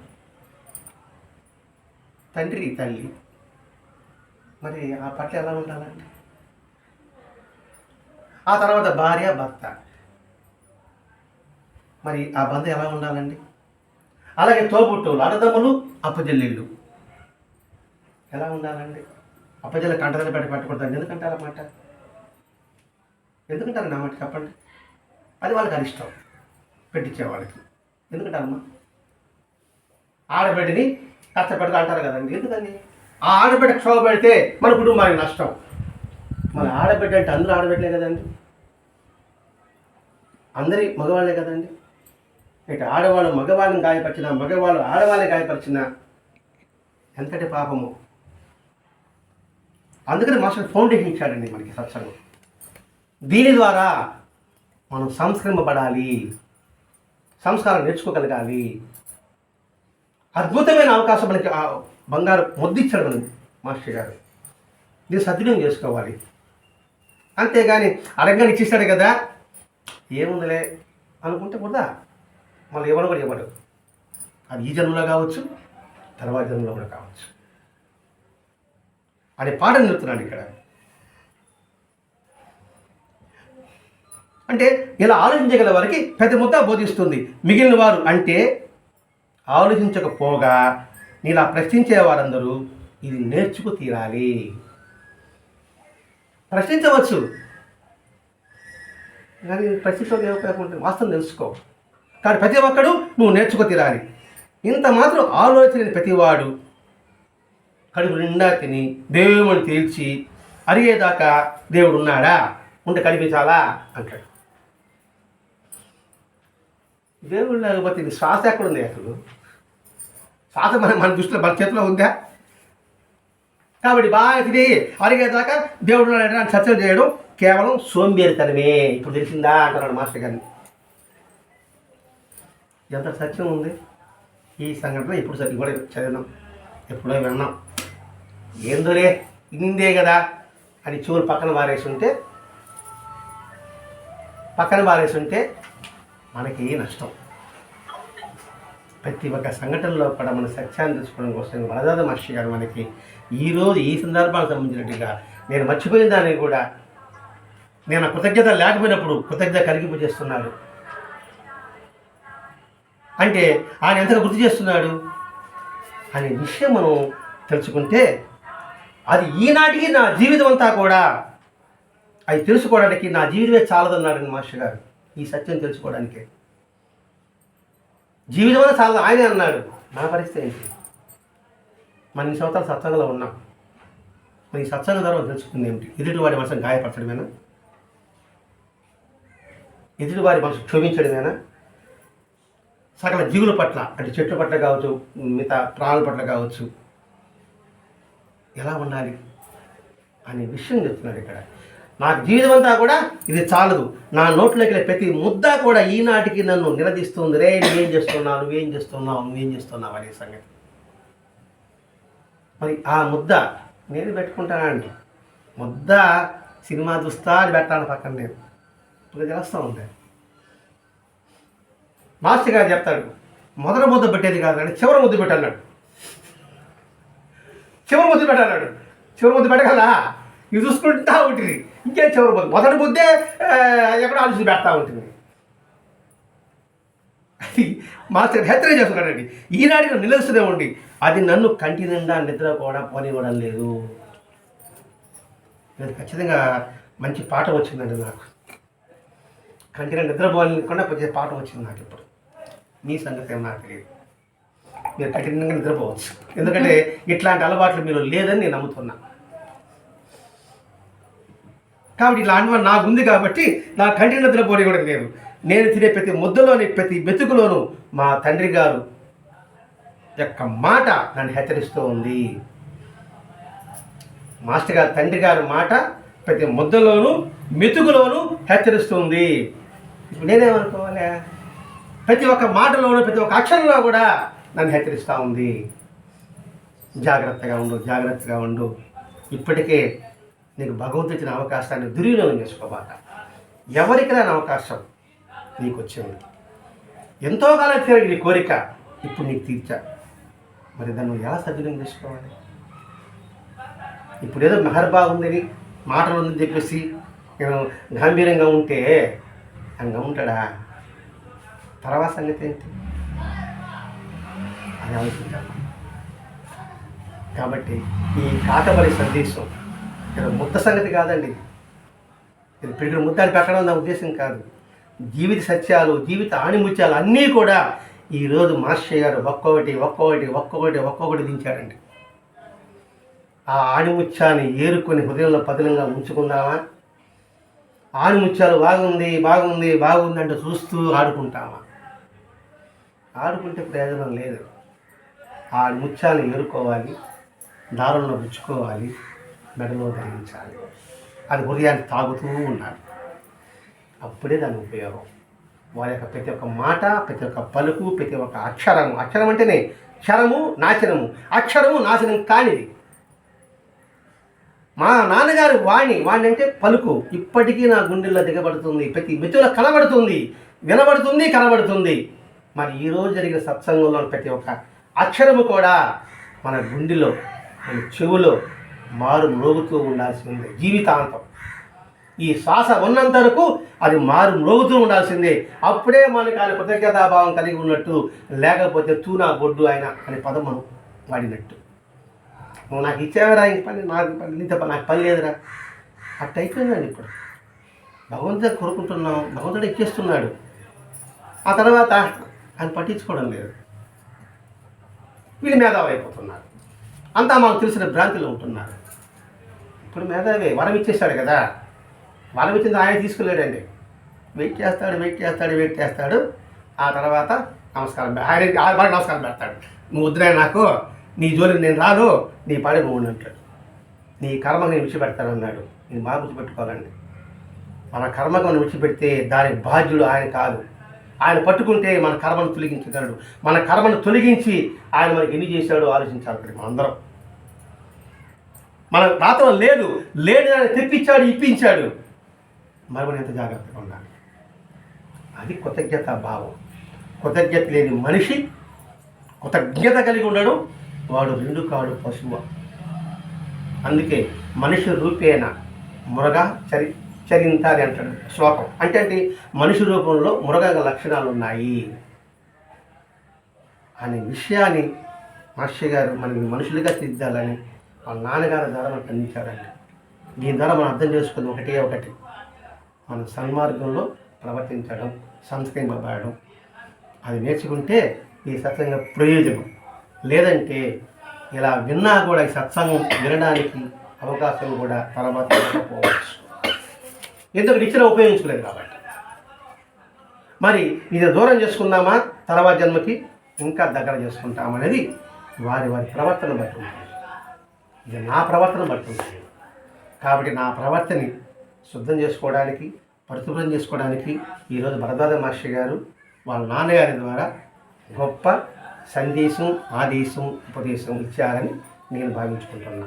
తండ్రి, తల్లి. మరి ఆ పట్ల ఎలా ఉండాలండి? ఆ తర్వాత భార్య, భర్త. మరి ఆ బంధం ఎలా ఉండాలండి? అలాగే తోబుట్టువులు, అన్నదమ్ములు, అప్పచెల్లెళ్ళు ఎలా ఉండాలండి? అప్పచెల్ల కంటదని పట్టుకుంటారు. ఎందుకంటారు అన్నమాట? ఎందుకంటారు నా మాట చెప్పండి? అది వాళ్ళకి అరిష్టం పెట్టించే వాళ్ళకి. ఎందుకంటారమ్మా? ఆడబిడ్డని కష్టపెడతా అంటారు కదండి. ఎందుకని? ఆ ఆడబిడ్డ క్షోభ పెడితే మన కుటుంబానికి నష్టం. మన ఆడబిడ్డ అంటే అందరూ ఆడబిడ్డలే కదండి, అందరి మగవాళ్ళే కదండి. ఇటు ఆడవాళ్ళు మగవాళ్ళని గాయపరిచిన, మగవాళ్ళు ఆడవాళ్ళని గాయపరిచిన ఎంతటి పాపము. అందుకని మాస్టర్ ఫౌండేషన్ ఇచ్చాడండి మనకి సత్సంగం. దీని ద్వారా మనం సంస్కరింపబడాలి, సంస్కారం నేర్చుకోగలగాలి. అద్భుతమైన అవకాశం మనకి ఆ బంగారు ముద్దిచ్చాడు మనకి మాస్టర్ గారు. దీన్ని సద్వినియోగం చేసుకోవాలి. అంతేగాని అడగని ఇచ్చేస్తాడు కదా, ఏముందిలే అనుకుంటే కూడా మళ్ళీ ఎవరు కూడా ఇవ్వడు. అది ఈ జన్మలో కావచ్చు, తర్వాత జన్మలో కూడా కావచ్చు అనే పాఠం చెప్తున్నాడు ఇక్కడ. అంటే ఇలా ఆలోచించగల వారికి ప్రతి ముద్ద బోధిస్తుంది. మిగిలిన వారు అంటే ఆలోచించకపోగా నీలా ప్రశ్నించే వారందరూ ఇది నేర్చుకు తీరాలి. ప్రశ్నించవచ్చు కానీ ప్రశ్నించడం ఏమవుతుంది? వాస్తవం తెలుసుకో. కానీ ప్రతి ఒక్కడు నువ్వు నేర్చుకు తీరాలి. ఇంత మాత్రం ఆలోచన ప్రతివాడు కడుపు నిండా తిని దేవుని తేల్చి అరిగేదాకా దేవుడు ఉన్నాడా, ఉంటే కనిపించాలా అంటాడు. దేవుడు లేకపోతే ఇది శ్వాస ఎక్కడుంది? అసలు శ్వాస మన దృష్టిలో మన చేతిలో ఉందా? కాబట్టి బాగా తిని అరిగేదాకా దేవుడు ఉన్నాడా అని చర్చలు చేయడం కేవలం సోంబేరితనమే. ఇప్పుడు తెలిసిందా అంటున్నాడు మాస్టర్ గారిని. ఎంత సత్యం ఉంది ఈ సంఘటన. ఇప్పుడు సత్యం కూడా చదివినాం, ఎప్పుడో విన్నాం. ఏందోలే ఇందే కదా అని చూరు పక్కన పారేసి ఉంటే మనకి నష్టం. ప్రతి ఒక్క సంఘటనలో కూడా మన సత్యాన్ని తెలుసుకోవడం కోసం వరదాద మాస్టర్ గారు మనకి ఈరోజు ఈ సందర్భానికి సంబంధించినట్టుగా నేను మర్చిపోయిన దాన్ని కూడా నేను కృతజ్ఞత లేకపోయినప్పుడు కృతజ్ఞత కలిగింపజేస్తున్నాడు. అంటే ఆయన ఎంతగా గుర్తు చేస్తున్నాడు అనే విషయం మనం తెలుసుకుంటే అది ఈనాటికి నా జీవితం అంతా కూడా అది తెలుసుకోవడానికి నా జీవితమే చాలదన్నాడు మాస్టర్ గారు. ఈ సత్యం తెలుసుకోవడానికే జీవితం అంతా చాలదు ఆయనే అన్నాడు. నా పరిస్థితి ఏంటి? మన ఈ సంవత్సరాలు సత్సంగంలో ఉన్నాం. మరి ఈ సత్సంగం ద్వారా తెలుసుకుంది ఏమిటి? ఎదుటివాడి మనసును గాయపరచడమేనా? ఎదుటివారి మనసు క్షోభించడమేనా? సకల జీవుల పట్ల అంటే చెట్ల పట్ల కావచ్చు, మిగతా ప్రాణుల పట్ల కావచ్చు ఎలా ఉండాలి అనే విషయం చెప్తున్నాడు ఇక్కడ. నాకు జీవితం అంతా కూడా ఇది చాలదు, నా నోట్లోకి వెళ్ళే ప్రతి ముద్ద కూడా ఈనాటికి నన్ను నిలదీస్తుంది. రే నువ్వేం చేస్తున్నావు అనే సంగతి. మరి ఆ ముద్ద నేను పెట్టుకుంటానండి. ముద్ద సినిమా చూస్తా అని పెట్టాను పక్కన. నేను ఇప్పుడు తెలుస్తూ ఉంటాను. మాస్టర్ గారు చెప్తాడు, మొదటి ముద్ద పెట్టేది కాదు కానీ చివరి ముద్దు పెట్టన్నాడు. చివరి ముద్దు పెట్టగలరా? ఇది చూసుకుంటా ఉంటుంది. ఇంకేం చివరి ముద్దు? మొదటి ముద్దే ఎక్కడ ఆలోచన పెడతా ఉంటుంది. అది మాస్టర్ హెచ్చరిక చేస్తున్నాడండి. ఈనాడికి నిలుస్తూనే ఉండి అది నన్ను కంటి నిండా నిద్ర కూడా పోనివ్వడం లేదు. ఇది ఖచ్చితంగా మంచి పాట వచ్చిందండి నాకు. కంటిగా నిద్రపోలేకుండా వచ్చే పాట వచ్చింది నాకు ఇప్పుడు. మీ సంగతి ఏమో నాకు తెలియదు. మీరు కఠినంగా నిద్రపోవచ్చు. ఎందుకంటే ఇట్లాంటి అలవాట్లు మీరు లేదని నేను నమ్ముతున్నా. కాబట్టి ఇలాంటి నాకు ఉంది కాబట్టి నా కంటి నిద్రపోవడం కూడా లేదు. నేను తినే ప్రతి ముద్దలోని ప్రతి మెతుకులోనూ మా తండ్రి గారు యొక్క మాట నన్ను హెచ్చరిస్తూ ఉంది. మాస్టర్ గారు తండ్రి గారి మాట ప్రతి ముద్దలోనూ మెతుకులోనూ హెచ్చరిస్తుంది. ఇప్పుడు నేనేమనుకోవాలి? ప్రతి ఒక్క మాటలోనూ ప్రతి ఒక్క అక్షరంలో కూడా నన్ను హెచ్చరిస్తూ ఉంది. జాగ్రత్తగా ఉండు, జాగ్రత్తగా ఉండు. ఇప్పటికే నీకు భగవంతుడు ఇచ్చిన అవకాశాన్ని దుర్వినియోగం చేసుకోబాక. ఎవరికి రాని అవకాశం నీకు వచ్చింది. ఎంతో కాలం తీరని నీ కోరిక ఇప్పుడు నీకు తీర్చా. మరి దాన్ని నువ్వు ఎలా సద్వినియోగం చేసుకోవాలి? ఇప్పుడు ఏదో మెహర్ బాగుందని మాటలు ఉందని చెప్పేసి నేను గంభీరంగా ఉంటే అంగా ఉంటాడా? తర్వాత సంగతి ఏంటి అని ఆలోచించాలి. కాబట్టి ఈ కాకబలి సందేశం ఇక్కడ ముద్ద సంగతి కాదండి. ఇది పిడికిన ముద్ద అని పెట్టడం నా ఉద్దేశం కాదు. జీవిత సత్యాలు, జీవిత ఆణిముత్యాలు అన్నీ కూడా ఈరోజు మాస్టర్ గారు ఒక్కొక్కటి దించాడండి. ఆ ఆణిముత్యాన్ని ఏరుకొని హృదయంలో పదిలంగా ఉంచుకుందామా? ఆణిముత్యాలు బాగుంది అంటే చూస్తూ ఆడుకుంటామా? ఆడుకుంటే ప్రయోజనం లేదు. ఆ ముత్యాన్ని ఏరుకోవాలి, దారంలో గుచ్చుకోవాలి, మెడలో ధరించాలి. అది హృదయాన్ని తాగుతూ ఉండాలి. అప్పుడే దాని ఉపయోగం. వారి యొక్క ప్రతి ఒక్క మాట, ప్రతి ఒక్క పలుకు, ప్రతి ఒక్క అక్షరం అంటేనే క్షరము నాశనము, అక్షరము నాశనం కానిది. మా నాన్నగారు వాణి అంటే పలుకు ఇప్పటికీ నా గుండెల్లో దిగబడుతుంది, ప్రతి మెతులో కనబడుతుంది, వినబడుతుంది, కనబడుతుంది. మరి ఈరోజు జరిగిన సత్సంగంలో ప్రతి ఒక్క అక్షరము కూడా మన గుండెలో, మన చెవులో మారు మ్రోగుతూ ఉండాల్సిందే జీవితాంతం. ఈ శ్వాస ఉన్నంత వరకు అది మారు మ్రోగుతూ ఉండాల్సిందే. అప్పుడే మనకి ఆయన కృతజ్ఞతాభావం కలిగి ఉన్నట్టు, లేకపోతే తూనా బొడ్డు ఆయన అనే పదం మనం వాడినట్టు. నువ్వు నాకు ఇచ్చావరా, ఇంక పని నాకు పని లేదురా అట్ట అయిపోయిందండి. ఇప్పుడు భగవంతుడు కోరుకుంటున్నాం, భగవంతుడు ఇచ్చేస్తున్నాడు. ఆ తర్వాత ఆయన పట్టించుకోవడం లేదు. వీళ్ళు మేధావి అయిపోతున్నారు. అంతా మాకు తెలిసిన భ్రాంతిలో ఉంటున్నారు. ఇప్పుడు మేధావి వరం ఇచ్చేస్తాడు కదా, వరం ఇచ్చింది ఆయన తీసుకెళ్ళాడండి. వెయిట్ చేస్తాడు. ఆ తర్వాత నమస్కారం ఆయన నమస్కారం పెడతాడు. నువ్వు వద్దురా, నాకు నీ జోలికి నేను రాను, నీ పాడి నువ్వు అంటాడు. నీ కర్మ నేను విడిచిపెడతానన్నాడు. నేను బాగా గుర్తుపెట్టుకోవాలండి. మన కర్మకు మనం విడిచిపెడితే దానికి బాధ్యుడు ఆయన కాదు. ఆయన పట్టుకుంటే మన కర్మను తొలగించగలడు. మన కర్మను తొలగించి ఆయన మనకి ఎన్ని చేశాడో ఆలోచించాలి. మనందరం మన రాత్రం లేదు ఆయన తెప్పించాడు, ఇప్పించాడు. మరి మనం ఎంత జాగ్రత్తగా ఉండాలి. అది కృతజ్ఞత భావం. కృతజ్ఞత లేని మనిషి, కృతజ్ఞత కలిగి ఉండడు, వాడు రెండు కాడు పశువు. అందుకే మనిషి రూపేణ మురగ చరింతాది అంటాడు శ్లోకం. అంటే మనిషి రూపంలో మురగ లక్షణాలు ఉన్నాయి అనే విషయాన్ని మాస్టర్ గారు మనకి మనుషులుగా తీర్చాలని వాళ్ళ నాన్నగారి ద్వారా మనకు అందించారండి. దీని ద్వారా మనం అర్థం చేసుకుంది ఒకటి, మన సన్మార్గంలో ప్రవర్తించడం, సంస్కరింపబడడం. అది నేర్చుకుంటే ఈ సత్సంగ ప్రయోజనం. లేదంటే ఇలా విన్నా కూడా ఈ సత్సంగం వినడానికి అవకాశం కూడా తర్వాత పోవచ్చు. ఎందుకు ఇచ్చిన ఉపయోగించుకోలేదు కాబట్టి. మరి ఇది దూరం చేసుకుందామా, తర్వాత జన్మకి ఇంకా దగ్గర చేసుకుంటామనేది వారి ప్రవర్తన బట్టి ఉంటుంది. ఇది నా ప్రవర్తన బట్టి ఉంటుంది. కాబట్టి నా ప్రవర్తనని శుద్ధం చేసుకోవడానికి, పరిశుభ్రం చేసుకోవడానికి ఈరోజు భరద్వాజ మాస్టర్ గారు వాళ్ళ నాన్నగారి ద్వారా గొప్ప సందేశం, ఆదేశం, ఉపదేశం ఇచ్చారని నేను భావించుకుంటున్నా.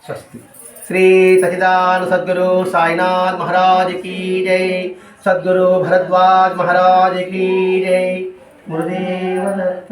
స్వస్తి. శ్రీ సచిదానంద సద్గురు సాయినాథ్ మహారాజ్ కీ జై. సద్గురు భరద్వాజ్ మహారాజ్ కీ జై. గురుదేవ దత్త.